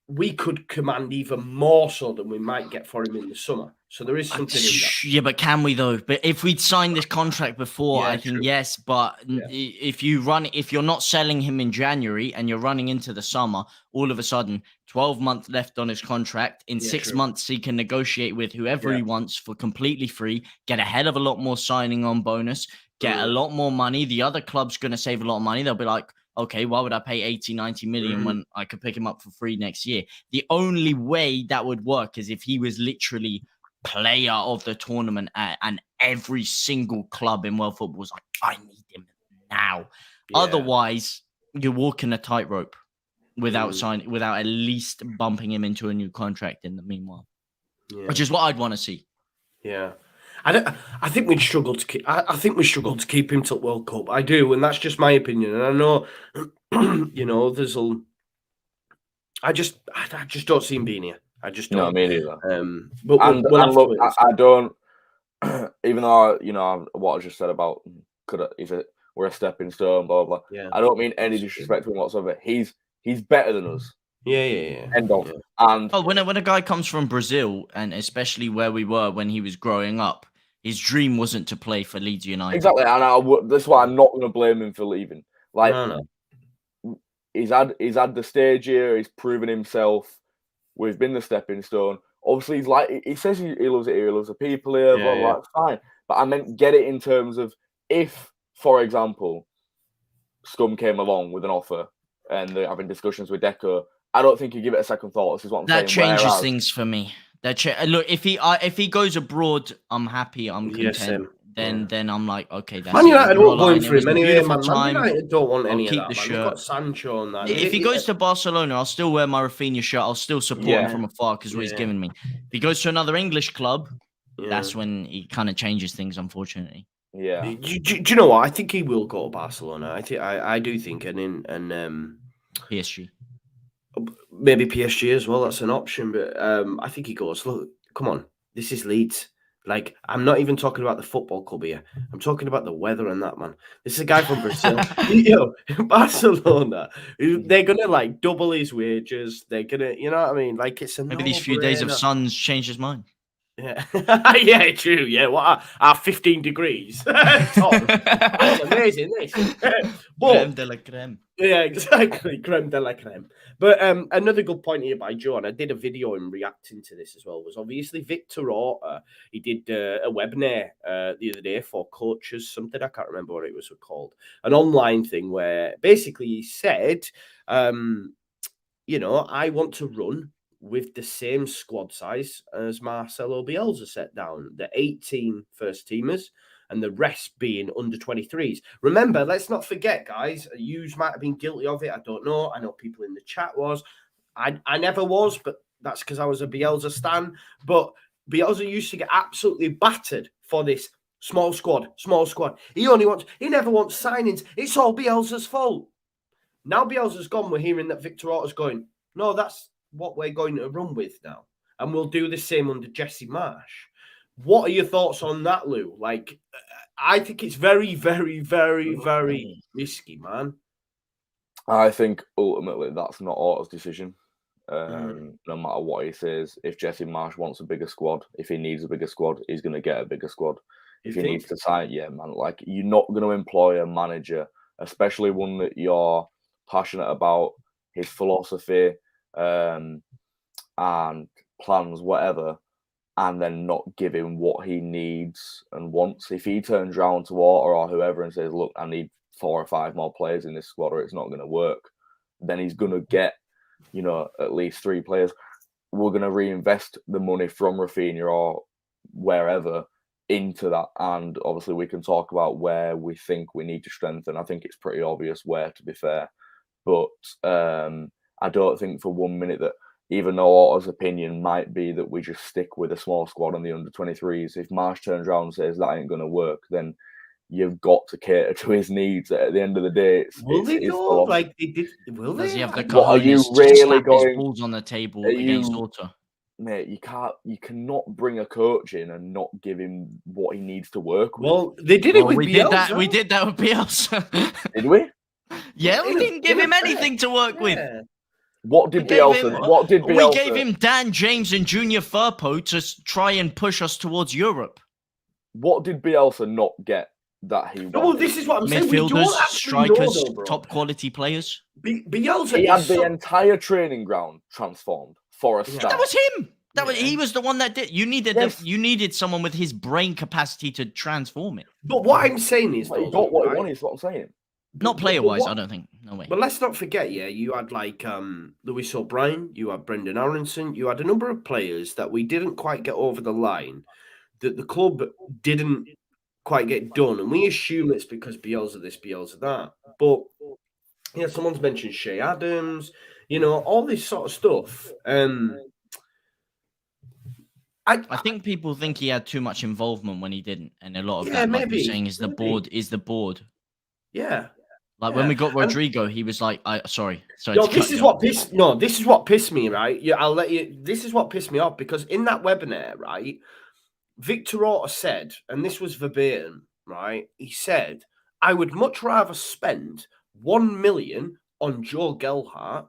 A: We could command even more so than we might get for him in the summer. So there is something in that.
B: Yeah, but can we though? But if we'd signed this contract before,
A: Yeah,
B: I think
A: true.
B: yes. But if you're not selling him in January and you're running into the summer, all of a sudden, 12 months left on his contract. In 6
A: true.
B: months, he can negotiate with whoever he wants for completely free, get a hell of a lot more signing on bonus, get a lot more money. The other club's going to save a lot of money. They'll be like, okay, why would I pay 80, 90 million when I could pick him up for free next year? The only way that would work is if he was literally player of the tournament and every single club in world football was like, I need him now.
A: Yeah.
B: Otherwise, you're walking a tightrope without
A: Mm.
B: without at least bumping him into a new contract in the meanwhile,
A: Yeah.
B: which is what I'd want to see.
A: Yeah. I think we'd struggle to keep. I think we struggle to keep him till World Cup. I do, and that's just my opinion. And I know, I just don't see him being here. I just
C: No,
A: don't.
C: me neither.
A: But
C: And
A: we'll have
C: look,
A: to wait.
C: I don't. Even though what I just said about we're a stepping stone, blah blah.
A: Yeah.
C: I don't mean any disrespect to him whatsoever. He's better than us.
A: Yeah.
C: End of.
A: Yeah.
C: And
B: when a guy comes from Brazil, and especially where we were when he was growing up, his dream wasn't to play for Leeds United.
C: exactly, and that's why I'm not going to blame him for leaving. Like,
A: No.
C: he's had the stage here. He's proven himself. We've been the stepping stone. Obviously, he's like he says he loves it here. He loves the people here. Blah, blah, fine. But I meant get it in terms of if, for example, Scum came along with an offer and they're having discussions with Deco, I don't think you give it a second thought. This is what I'm saying.
B: That changes things for me. Look, if he goes abroad, I'm happy. I'm content. Then I'm like, okay, that's
A: Man United won't go in
B: it
A: for
B: was
A: him
B: a
A: anyway,
B: beautiful
A: man.
B: time.
A: Man United don't want any
B: I'll keep
A: of that,
B: the
A: man.
B: shirt.
A: They've got Sancho and that.
B: If he goes to Barcelona, I'll still wear my Rafinha shirt. I'll still support him from afar because what he's given me. If he goes to another English club, that's when he kind of changes things, unfortunately.
C: Yeah.
A: Do you know what? I think he will go to Barcelona. I do think, and
B: PSG.
A: Maybe PSG as well. That's an option, but I think he goes. Look, come on, this is Leeds. Like, I'm not even talking about the football club here. I'm talking about the weather and that, man. This is a guy from Brazil. Barcelona. They're gonna like double his wages. They're gonna, you know what I mean? Like, it's a
B: maybe these few days of sun's changed his mind.
A: Yeah, yeah, true. Yeah, what are 15 degrees? Tom, that's amazing. This,
B: Creme de la creme.
A: Yeah, exactly, creme de la creme. But another good point here by Joe, and I did a video in reacting to this as well, was obviously Victor Orta. He did a webinar the other day for coaches, something I can't remember what it was called, an online thing where basically he said, I want to run with the same squad size as Marcelo Bielsa set down, the 18 first teamers and the rest being under 23s. Remember, let's not forget, guys, you might have been guilty of it. I don't know. I know people in the chat was. I never was, but that's because I was a Bielsa stan. But Bielsa used to get absolutely battered for this small squad. He never wants signings. It's all Bielsa's fault. Now Bielsa's gone, we're hearing that Victor Orta's going, no, that's what we're going to run with now. And we'll do the same under Jesse Marsh. What are your thoughts on that, Lou? Like, I think it's very, very, very, very risky, man.
C: I think ultimately that's not Orta's decision. No matter what he says, if Jesse Marsh wants a bigger squad, if he needs a bigger squad, he's going to get a bigger squad. If he needs to sign, yeah, man. Like, you're not going to employ a manager, especially one that you're passionate about, his philosophy and plans, whatever, and then not give him what he needs and wants. If he turns around to Orta or whoever and says, look, I need 4 or 5 more players in this squad or it's not going to work, then he's going to get, at least 3 players. We're going to reinvest the money from Rafinha or wherever into that. And obviously we can talk about where we think we need to strengthen. I think it's pretty obvious where, to be fair. But I don't think for 1 minute that, even though Orta's opinion might be that we just stick with a small squad on the under-23s, if Marsh turns around and says that ain't going to work, then you've got to cater to his needs. At the end of the day,
A: will they go like they did? Will they?
B: Does he have the
C: What, are you
B: cojones to
C: really
B: slap
C: going?
B: his balls on the table against Orta?
C: Mate, you cannot bring a coach in and not give him what he needs to work with.
A: Well, they did it with Bielsa.
B: We did that with Bielsa.
C: Did we?
B: Yeah, we didn't give him anything to work with.
C: What did Bielsa?
B: We gave him Dan James and Junior Firpo to try and push us towards Europe.
C: What did Bielsa not get that he wanted?
A: Well, this is what I'm saying.
B: Midfielders, strikers, top quality players.
A: Bielsa,
C: he had the entire training ground transformed for a start.
B: That was him. He was the one that did. You needed someone with his brain capacity to transform it.
A: But what I'm saying is,
C: he got what he wanted. Is what I'm saying.
B: Not player-wise, I don't think. No way.
A: But let's not forget, you had like Lewis O'Brien, you had Brendan Aronson, you had a number of players that we didn't quite get over the line, that the club didn't quite get done, and we assume it's because Bielsa this, Bielsa that. But yeah, someone's mentioned Shea Adams, all this sort of stuff.
B: I think people think he had too much involvement when he didn't, and a lot of that, like
A: maybe,
B: you're saying, is the board. Is the board.
A: Yeah.
B: Like when we got Rodrigo, he was like, sorry.
A: No, this is what pissed me, right? Yeah, I'll let you. This is what pissed me off, because in that webinar, right, Victor Orta said, and this was verbatim, right? He said, I would much rather spend 1 million on Joe Gelhardt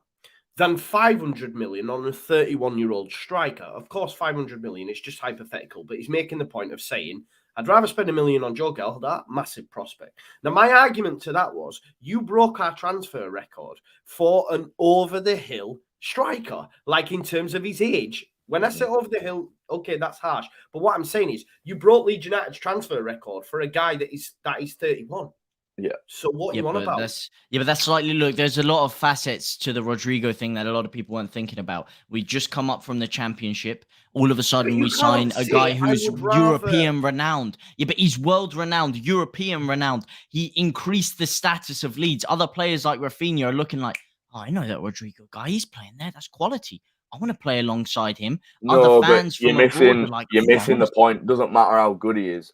A: than 500 million on a 31-year-old striker. Of course, 500 million is just hypothetical, but he's making the point of saying, I'd rather spend 1 million on Joe Gelhardt, massive prospect. Now, my argument to that was, you broke our transfer record for an over-the-hill striker, like in terms of his age. When I say over the hill, okay, that's harsh. But what I'm saying is, you broke Leeds United's transfer record for a guy that is 31.
C: Yeah.
A: So what you on about?
B: But that's slightly, look, there's a lot of facets to the Rodrigo thing that a lot of people weren't thinking about. We just come up from the championship. All of a sudden, we sign a guy who's European renowned. Yeah, but he's world renowned, European renowned. He increased the status of Leeds. Other players like Rafinha are looking like, oh, I know that Rodrigo guy. He's playing there. That's quality. I want to play alongside him.
C: No,
B: other fans
C: but you're
B: from abroad are
C: missing.
B: like,
C: You're missing the point. Doesn't matter how good he is.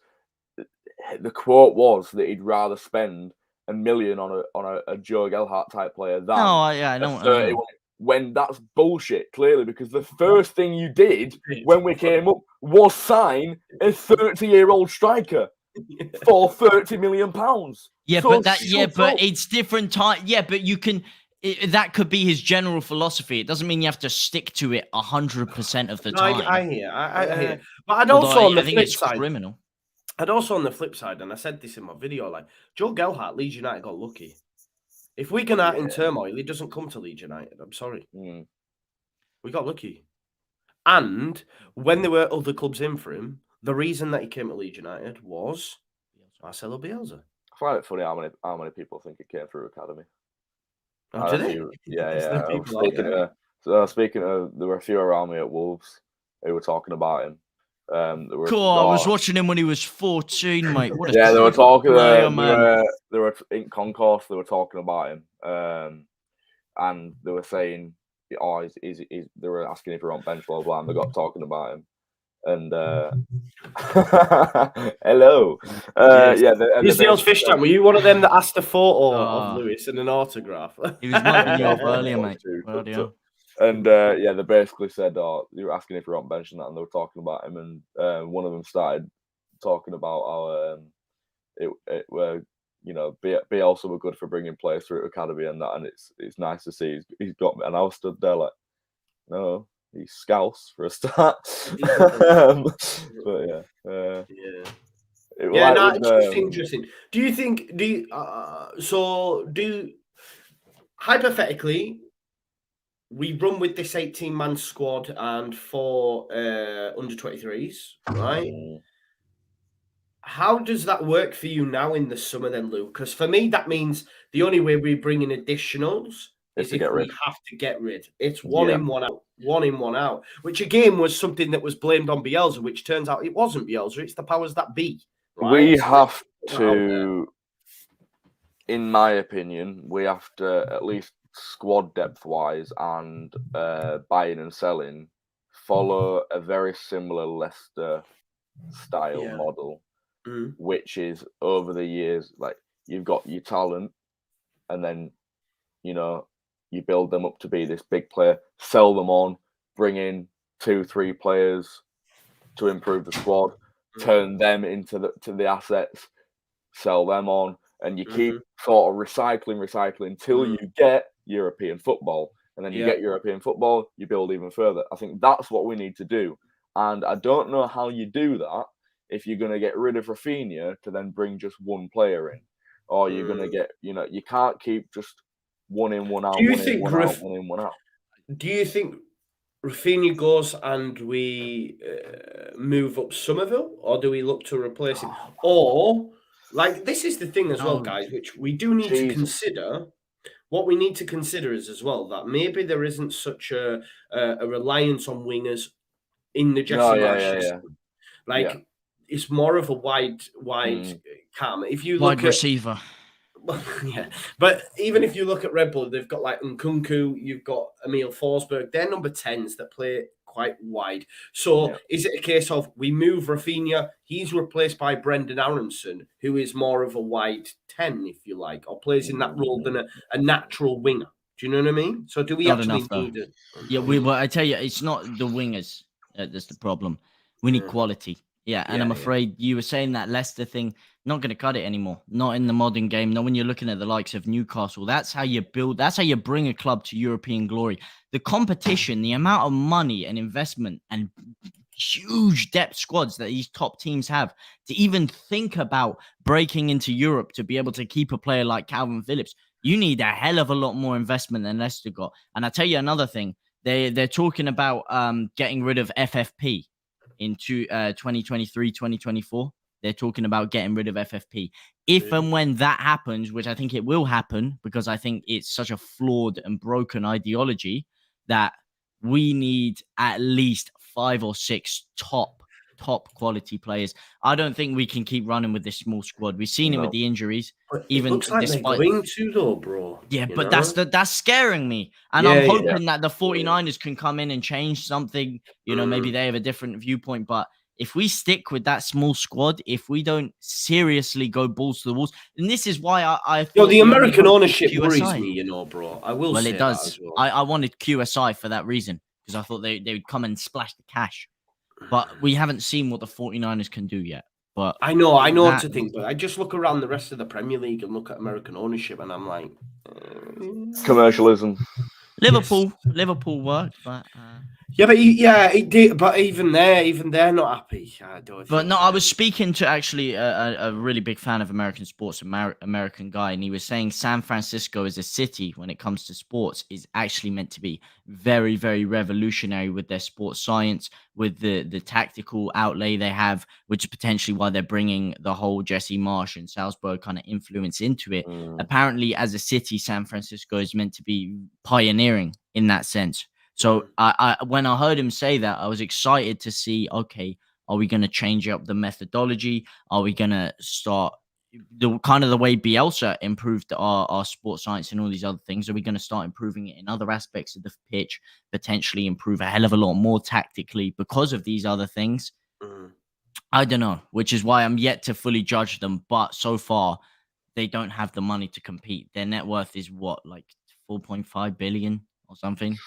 C: The quote was that he'd rather spend 1 million on a Joe Gelhardt type player than
B: I know.
C: 31. When that's bullshit, clearly, because the first thing you did when we came up was sign a 30-year-old striker for £30 million.
B: Yeah, so but it's different time. Yeah, but you can. That could be his general philosophy. It doesn't mean you have to stick to it 100% of the time.
A: I hear. But I'd also on the flip side,
B: criminal.
A: I'd also on the flip side, and I said this in my video, like Joe Gelhardt, Leeds United got lucky. If Wigan aren't in turmoil, he doesn't come to Leeds United. I'm sorry. We got lucky. And when there were other clubs in for him, the reason that he came to Leeds United was Marcelo Bielsa.
C: I find it funny how many people think he came through academy.
A: Oh, did they?
C: Yeah. Speaking of, there were a few around me at Wolves who were talking about him.
B: Cool. I was watching him when he was 14, mate.
C: They were talking. They were in concourse. They were talking about him, and they were saying, "Oh, they were asking if he was on bench, blah blah." And they got talking about him. And hello,
A: Here's the old fish tank. Were you one of them that asked a photo of Lewis and an autograph?
B: He was mugging you off earlier, mate.
C: And they basically said, "Oh, you were asking if you're on bench and that," and they were talking about him. And one of them started talking about how Bielsa were good for bringing players through academy and that, and it's nice to see he's got me. And I was stood there like, no. He's Scouse for a start. But
A: interesting. Do you think? Hypothetically, we run with this 18-man squad and 4 under 23s, right? How does that work for you now in the summer, then, Luke? Because for me, that means the only way we bring in additionals is if we have to get rid. It's one in, one out, one in, one out, which again was something that was blamed on Bielsa, which turns out it wasn't Bielsa. It's the powers that be. Right?
C: We have to, in my opinion, we have to, at least squad depth-wise and buying and selling, follow a very similar Leicester style model, which is over the years, like you've got your talent and then, you build them up to be this big player, sell them on, bring in 2-3 players to improve the squad, turn them into the assets, sell them on, and you keep sort of recycling until you get European football. And then you get European football, you build even further. I think that's what we need to do. And I don't know how you do that if you're going to get rid of Rafinha to then bring just one player in. Or you're going to get, you can't keep just one in, one out, one in, one out.
A: Do you think Rafinha goes and we move up Somerville, or do we look to replace him? Or, like, this is the thing as well, guys, which we do need to consider. What we need to consider is as well that maybe there isn't such a reliance on wingers in the Jesse Marsh system. it's more of a wide cam. If you look
B: Wide receiver.
A: Well, yeah, but even if you look at Red Bull, they've got like Nkunku, you've got Emil Forsberg. They're number 10s that play quite wide. So is it a case of we move Rafinha, he's replaced by Brendan Aronson, who is more of a wide 10, if you like, or plays in that role than a natural winger? Do you know what I mean? So do we
B: Not
A: actually
B: enough, though.
A: need it?
B: Yeah, well, I tell you, it's not the wingers that's the problem. We need quality. Yeah, and I'm afraid you were saying that Leicester thing, not going to cut it anymore. Not in the modern game. Not when you're looking at the likes of Newcastle. That's how you build. That's how you bring a club to European glory. The competition, the amount of money and investment and huge depth squads that these top teams have to even think about breaking into Europe to be able to keep a player like Calvin Phillips. You need a hell of a lot more investment than Leicester got. And I tell you another thing. They're talking about getting rid of FFP in 2023, 2024. They're talking about getting rid of FFP. If and when that happens, which I think it will happen, because I think it's such a flawed and broken ideology that we need at least 5 or 6 top quality players. I don't think we can keep running with this small squad. We've seen it with the injuries.
A: But
B: even
A: it looks like
B: despite
A: they're going to, though, bro.
B: Yeah, but that's scaring me. And I'm hoping that the 49ers can come in and change something. You know, maybe they have a different viewpoint. But if we stick with that small squad, if we don't seriously go balls to the walls, and this is why I thought
A: the American ownership worries me, you know, bro. I will say
B: it does.
A: that as well.
B: I wanted QSI for that reason, because I thought they would come and splash the cash. But we haven't seen what the 49ers can do yet. But
A: I know what to think, but I just look around the rest of the Premier League and look at American ownership, and I'm like,
C: commercialism.
B: Liverpool worked, but
A: it did. But even they're not happy. I
B: was speaking to actually a really big fan of American sports, American guy, and he was saying San Francisco as a city, when it comes to sports, is actually meant to be very, very revolutionary with their sports science, with the tactical outlay they have, which is potentially why they're bringing the whole Jesse Marsh and Salzburg kind of influence into it. Apparently, as a city, San Francisco is meant to be pioneering in that sense. So I when I heard him say that, I was excited to see, okay, are we going to change up the methodology? Are we going to start the kind of the way Bielsa improved our sports science and all these other things? Are we going to start improving it in other aspects of the pitch, potentially improve a hell of a lot more tactically because of these other things? I don't know, which is why I'm yet to fully judge them. But so far, they don't have the money to compete. Their net worth is what, like 4.5 billion or something?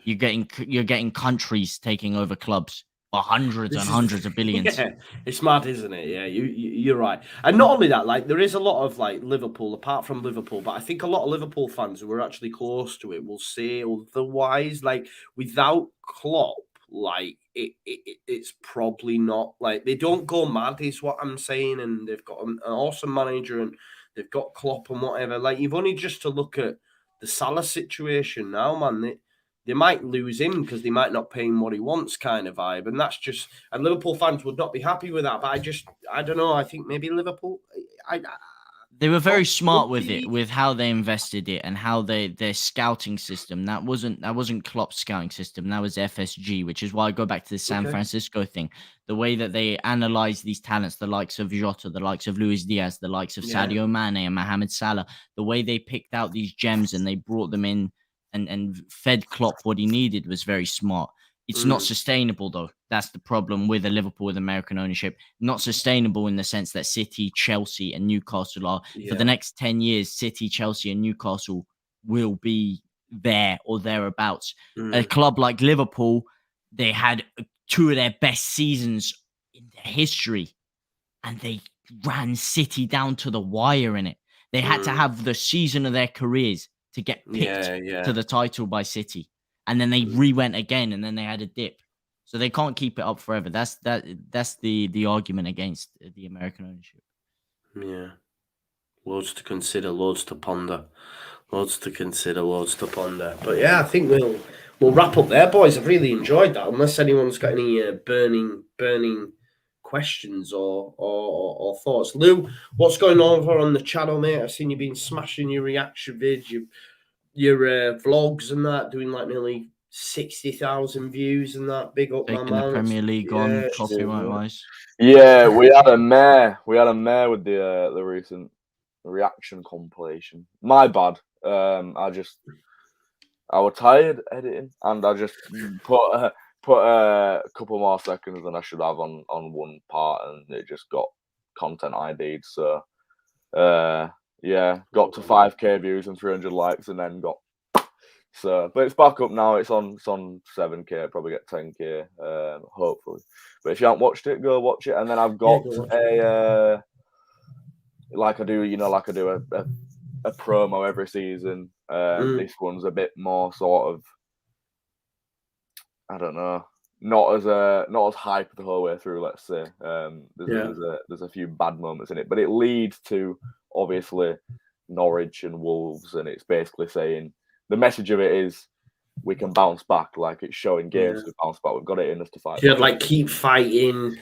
B: You're getting countries taking over clubs for hundreds and hundreds of billions.
A: Yeah, it's mad, isn't it? Yeah, you're right. And not only that, like there is a lot of like Liverpool, apart from Liverpool, but I think a lot of Liverpool fans who are actually close to it will say otherwise. Like without Klopp, like it's probably not, like they don't go mad, is what I'm saying. And they've got an awesome manager, and they've got Klopp and whatever. Like you've only just to look at the Salah situation now, man. They might lose him because they might not pay him what he wants, kind of vibe. And that's just, and Liverpool fans would not be happy with that. But I don't know. I think maybe Liverpool,
B: they were very smart with it, with how they invested it and how their scouting system. That wasn't Klopp's scouting system. That was FSG, which is why I go back to the San Francisco thing. The way that they analyze these talents, the likes of Jota, the likes of Luis Diaz, the likes of Sadio Mane and Mohamed Salah, the way they picked out these gems and they brought them in and fed Klopp what he needed was very smart. It's not sustainable, though. That's the problem with Liverpool with American ownership. Not sustainable in the sense that City, Chelsea, and Newcastle are. For the next 10 years, City, Chelsea, and Newcastle will be there or thereabouts. A club like Liverpool, they had 2 of their best seasons in their history, and they ran City down to the wire in it. They had to have the season of their careers to get picked to the title by City. And then they re-went again, and then they had a dip. So they can't keep it up forever. That's the argument against the American ownership.
A: Yeah. Loads to consider, loads to ponder. Loads to consider, loads to ponder. But yeah, I think we'll wrap up there, boys. I've really enjoyed that. Unless anyone's got any burning questions or thoughts. Lou, what's going on over on the channel, mate? I've seen you been smashing your reaction vids, your vlogs and that, doing like nearly 60,000 views and that. Big up, my
B: Taking the
A: man.
B: Premier League on
A: Yeah,
B: copyright-wise.
C: Yeah, we had a mare. We had a mare with the recent reaction compilation. My bad. I was tired editing, and I just put a couple more seconds than I should have on one part, and it just got content ID'd. So, yeah, got to 5K views and 300 likes, and then got. So, but it's back up now. It's on 7K. Probably get 10K, hopefully. But if you haven't watched it, go watch it. And then I've got like I do a promo every season. This one's a bit more sort of, I don't know, not as hype the whole way through. Let's say there's a few bad moments in it, but it leads to obviously Norwich and Wolves, and it's basically saying the message of it is we can bounce back. Like it's showing games to bounce back. We've got it in us to fight.
A: You had like keep fighting,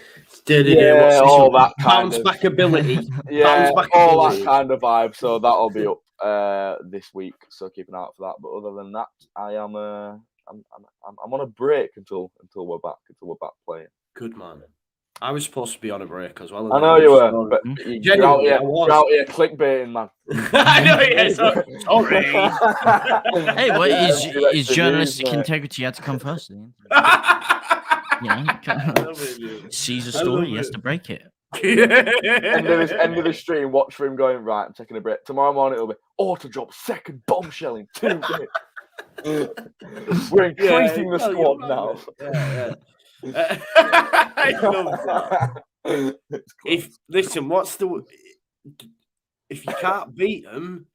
C: all that
A: bounce back ability,
C: yeah, all that kind of vibe. So that'll be up this week. So keep an eye out for that. But other than that, I'm on a break until we're back playing.
A: Good man. I was supposed to be on a break as well.
C: I know you were, but you're out here clickbaiting, man.
A: I know, yeah. Sorry.
B: Hey, what is journalistic integrity had to come first? You know, sees a story, he has to break it.
C: End of the stream, watch for him going, right, I'm taking a break. Tomorrow morning it'll be auto drop second bombshell in 2 minutes. We're increasing the squad now.
A: Yeah. I love that. If you can't beat them,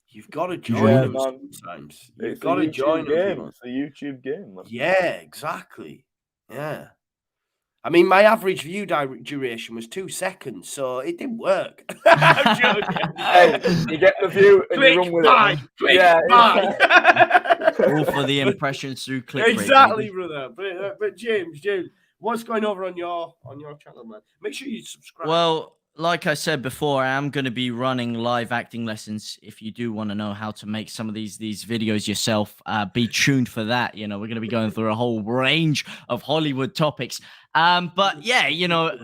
A: you've got to join them sometimes. You've got to join them.
C: It's a YouTube game, man.
A: Yeah, exactly. Yeah. I mean, my average view duration was 2 seconds, so it didn't work. I'm joking.
C: Hey, you get the view and you run with it.
B: All for the impressions through click.
A: Exactly, brother. But James, what's going over on your channel, man? Make sure you subscribe.
B: Well, like I said before, I am going to be running live acting lessons. If you do want to know how to make some of these videos yourself, be tuned for that. You know, we're going to be going through a whole range of Hollywood topics. But yeah, you know,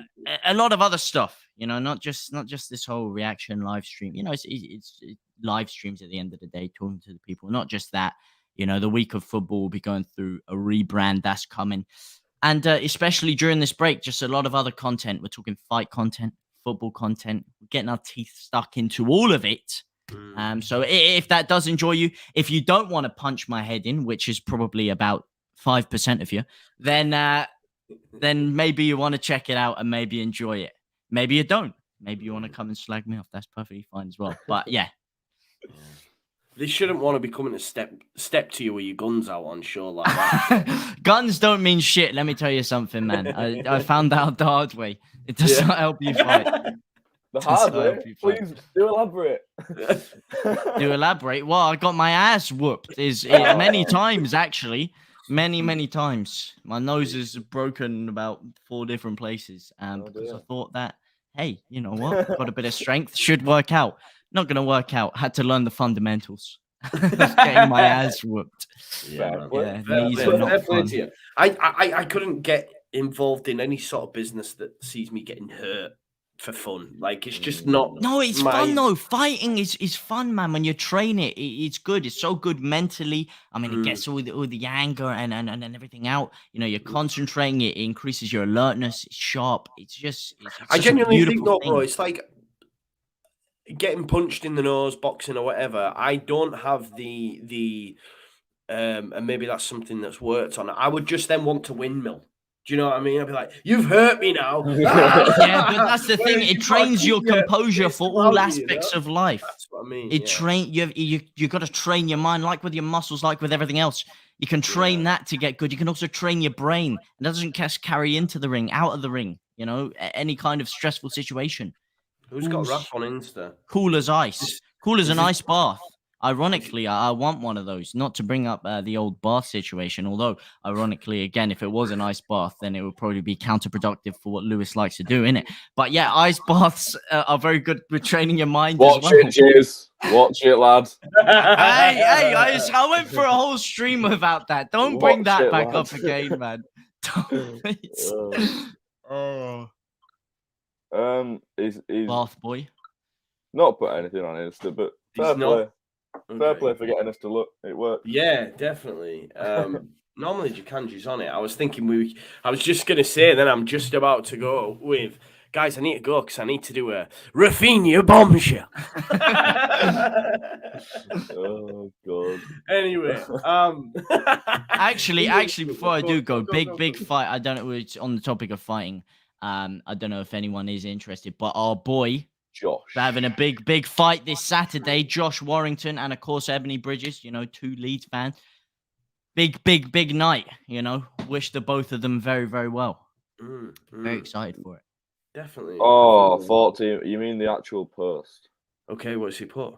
B: a lot of other stuff. You know, not just this whole reaction live stream. You know, it's live streams at the end of the day, talking to the people. Not just that. You know, the week of football will be going through a rebrand that's coming, and especially during this break, just a lot of other content. We're talking fight content, football content, getting our teeth stuck into all of it. So if that does enjoy you, if you don't want to punch my head in, which is probably about 5% of you, then maybe you want to check it out and maybe enjoy it. Maybe you don't. Maybe you want to come and slag me off. That's perfectly fine as well. But yeah.
A: They shouldn't want to be coming to step to you with your guns out on show like that.
B: Guns don't mean shit. Let me tell you something, man. I found out the hard way. It does not help you fight.
C: The hard way? Please do elaborate.
B: Do elaborate? Well, I got my ass whooped many times, actually. Many times. My nose is broken about 4 different places. Because I thought that, hey, you know what? Got a bit of strength. Should work out. Not going to work out. Had to learn the fundamentals. Getting my ass whooped. Knees are not fun.
A: I couldn't get involved in any sort of business that sees me getting hurt for fun. Like, it's just not.
B: No, it's fun though. Fighting is fun, man. When you train it, it's good. It's so good mentally. I mean, it gets all the anger and everything out. You know, you're concentrating. It increases your alertness. It's sharp. It's
A: I genuinely think, no, bro. It's like getting punched in the nose, boxing or whatever. I don't have the and maybe that's something that's worked on. I would just then want to windmill. Do you know what I mean? I'd be like, "You've hurt me now."
B: Yeah, but that's the thing. It trains your composure for all aspects of life.
A: That's what I mean.
B: You got to train your mind, like with your muscles, like with everything else. You can train that to get good. You can also train your brain. It doesn't just carry into the ring, out of the ring. You know, any kind of stressful situation.
A: Who's got Raf on Insta?
B: Cool as ice. Cool as an ice bath. Ironically, I want one of those. Not to bring up the old bath situation, although ironically, again, if it was an ice bath, then it would probably be counterproductive for what Lewis likes to do, innit? But yeah, ice baths are very good with training your mind
C: Watch
B: as well.
C: it, Jizz. Watch it, lads.
B: Hey, I went for a whole stream without that. Don't bring
C: Watch
B: that
C: it,
B: back
C: lads.
B: up again, man. Please. Oh,
C: He's
B: bath boy.
C: not put anything on Insta, but fair play. Fair play for getting us to look. It worked.
A: Yeah, definitely. Normally Jakanji's on it. I was thinking I was just gonna say, then I'm just about to go with guys. I need to go because I need to do a Rafinha bombshell.
C: Oh god.
A: Anyway,
B: Actually, before I do go, big fight. I don't know. It's on the topic of fighting. I don't know if anyone is interested, but our boy
C: Josh.
B: they're having a big fight this Saturday. Josh Warrington and of course Ebony Bridges. You know, 2 Leeds fans. Big night. You know, wish the both of them very, very well. Very excited for it.
A: Definitely.
C: Oh, 14. You mean the actual post?
A: Okay, what's he put?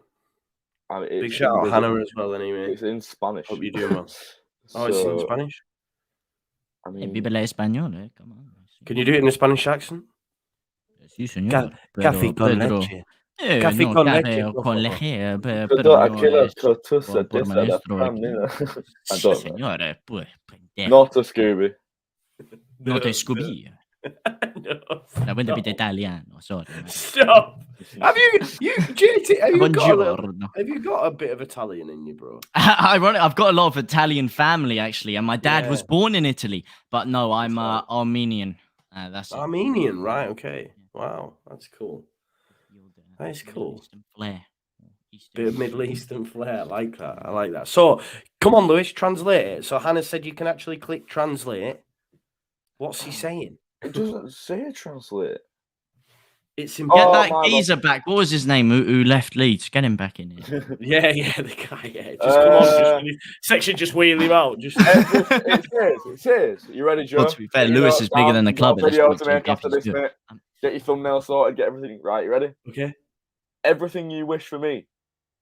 C: I mean,
A: Big shout out Hannah as well. Anyway,
C: it's in Spanish.
A: Hope you're doing well. Oh, it's in Spanish.
C: I mean,
B: Vive la español, eh? Come on.
A: Can you do it in a Spanish accent?
B: Sí, señor.
A: Café con leche. Café
B: no,
A: con
B: café
A: leche,
B: con leche, pero
C: aquí
B: no
C: la
B: es
C: cotusa
B: por
C: de
B: maestro
C: esa
B: aquí.
C: I
B: Sí,
C: don't know.
B: señor, pues, pendejo.
C: Not a Scooby.
B: No te Scooby.
A: No,
B: La cuenta pita italiano, sorry.
A: stop. Have you JT, have
B: Buongiorno.
A: you got a bit of Italian in you, bro?
B: Ironic, I've got a lot of Italian family actually, and my dad was
A: Yeah.
B: born in Italy, but no, I'm Armenian. That's it.
A: Armenian, right? Okay. Wow, that's cool. That is cool.
B: Eastern flair.
A: Bit of Middle Eastern flair. I like that. I like that. So, come on, Lewis, translate it. So, Hannah said you can actually click translate. What's he saying?
C: It doesn't say translate.
A: It's in.
B: Get
C: Oh,
B: that
C: my
B: geezer back. What was his name? Who left Leeds? Get him back in here.
A: Yeah, the guy. Yeah, just come on. Section, just wheel him out. Just.
C: It says. You ready, Joe?
B: Well, to be fair, Lewis is bigger than the club at this
C: Video
B: point.
C: to
B: So
C: make after this,
B: good.
C: mate. Get your thumbnail sorted. Get everything right. You ready?
A: Okay.
C: Everything you wish for me,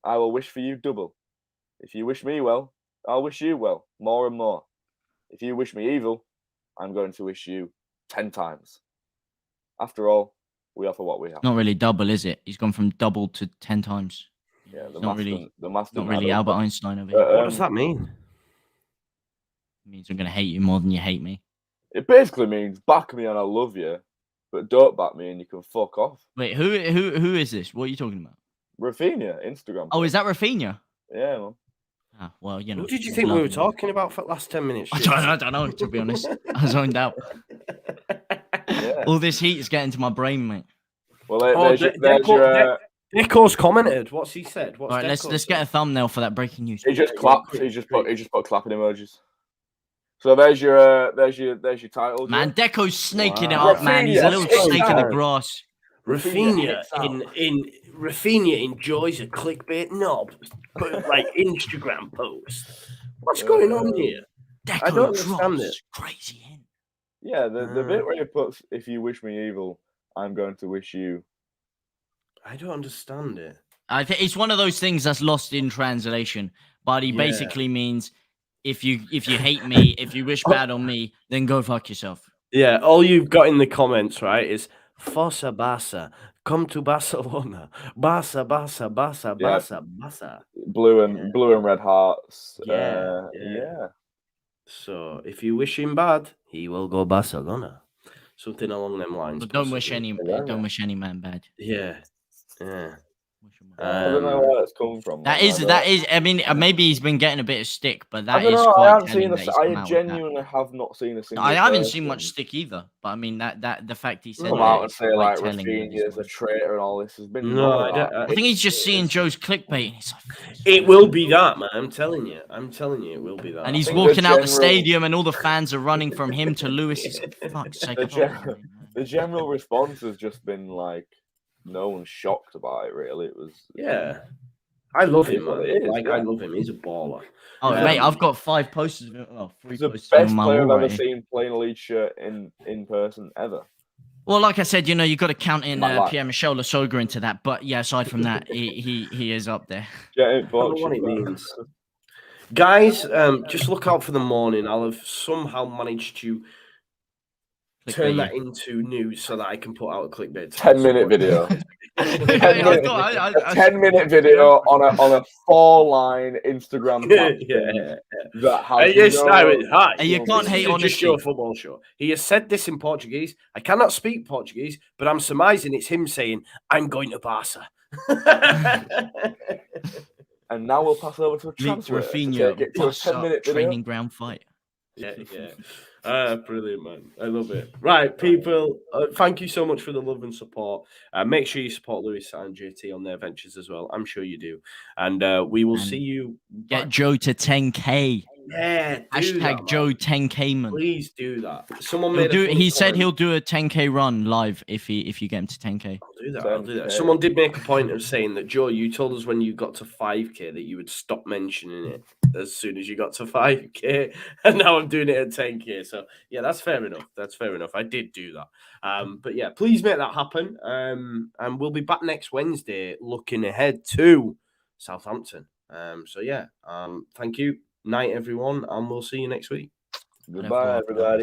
C: I will wish for you double. If you wish me well, I'll wish you well, more and more. If you wish me evil, I'm going to wish you 10 times. After all, we offer what we have.
B: Not really double, is it? He's gone from double to 10 times.
C: Yeah, the
B: not
C: master.
B: Not really Albert Einstein over here.
A: What does that mean?
B: It means I'm going to hate you more than you hate me.
C: It basically means back me and I love you, but don't back me and you can fuck off.
B: Wait, who is this? What are you talking about?
C: Rafinha, Instagram.
B: Oh, is that Rafinha?
C: Yeah, man.
B: Ah, well, you know.
A: Who did you think we were talking about for the last 10 minutes?
B: I don't know, to be honest. I zoned out.
C: Yeah.
B: All this heat is getting to my brain, mate.
C: Well, there's your
A: Deco's commented. What's he said? What's
B: All right, let's get a thumbnail for that breaking news.
C: He just clapped. He just put clapping emojis. So there's your title.
B: Man, Deco's snaking it
A: Wow.
B: up, man. He's a little
C: Rafinha,
B: snake in the grass.
A: Rafinha Rafinha enjoys a clickbait knob, but like Instagram post. What's going on here?
B: Deco
A: I don't understand
B: drops
A: it.
B: crazy hint.
C: Yeah, the bit where he puts, "If you wish me evil, I'm going to wish you."
A: I don't understand it.
B: I think it's one of those things that's lost in translation, but he basically means if you hate me, if you wish bad on me, then go fuck yourself.
A: Yeah, all you've got in the comments, right, is Fossa Bassa, come to Barcelona. Bassa, Bassa, Bassa,
C: Yeah.
A: Bassa, Bassa.
C: Blue and red hearts.
A: Yeah. So if you wish him bad, he will go Barcelona. Something along them lines.
B: But don't wish
A: possibly.
B: any man bad.
A: Yeah.
B: Wish him
C: I don't know where that's coming from.
B: That is. I mean, maybe he's been getting a bit of stick, but
C: I
B: that
C: don't
B: is
C: know.
B: quite
C: I haven't
B: telling
C: seen
B: that he's
C: I
B: come out with that.
C: genuinely have not seen a single.
B: I haven't seen
C: person
B: much stick either, but I mean that the fact he said
C: come
B: that
C: out and
B: is
C: say
B: quite
C: like
B: telling that
C: Rafinha
B: he's
C: is a
B: gone.
C: traitor and all this has been.
A: No,
C: none of that.
B: I think he's just seeing Joe's clickbait, and he's like,
A: It will be that, man. I'm telling you, it will be that.
B: and he's
C: think
B: walking
C: the
B: out the
C: general-
B: stadium, and all the fans are running from him to Lewis. He's like, fuck's sake.
C: The general response has just been like, no one's shocked about it. Really, it was.
A: Yeah. I love him, man.
C: It is,
A: I love him. He's a baller.
B: Oh, mate, I've got 5 posters. Of him. Oh, 3
C: He's the
B: posters
C: best
B: on my
C: player I've
B: wall
C: ever
B: right here.
C: seen playing a Leeds shirt in person ever.
B: Well, like I said, you got to count in
C: Might like.
B: Pierre-Michel Lasogga into that. But yeah, aside from that, he is up there.
C: Yeah,
A: I don't know what it means. Guys, just look out for the morning. I'll have somehow managed to turn that into news so that I can put out a clickbait.
C: 10-minute video. 10-minute
B: video
C: video on a 4-line Instagram caption that has
B: you can't hate honesty.
A: Just your football show. He has said this in Portuguese. I cannot speak Portuguese, but I'm surmising it's him saying, "I'm going to Barca."
C: And now we'll pass over to a transfer.
B: Rafinha,
C: to a 10-minute
B: training ground fight.
A: Yeah. Brilliant, man. I love it. Right, people, thank you so much for the love and support. Make sure you support Lewis and JT on their ventures as well. I'm sure you do. And we will see you.
B: Get Joe to 10K.
A: Yeah.
B: Hashtag Joe 10K man.
A: Please do that. Someone made
B: he said he'll do a 10K run live if you get him to 10K.
A: I'll do that. Someone did make a point of saying that, Joe, you told us when you got to 5K that you would stop mentioning it as soon as you got to 5K, and now I'm doing it at 10K. So yeah, that's fair enough. I did do that. But yeah, please make that happen. And we'll be back next Wednesday looking ahead to Southampton. So yeah, thank you. Night, everyone, and we'll see you next week.
C: Goodbye, everybody.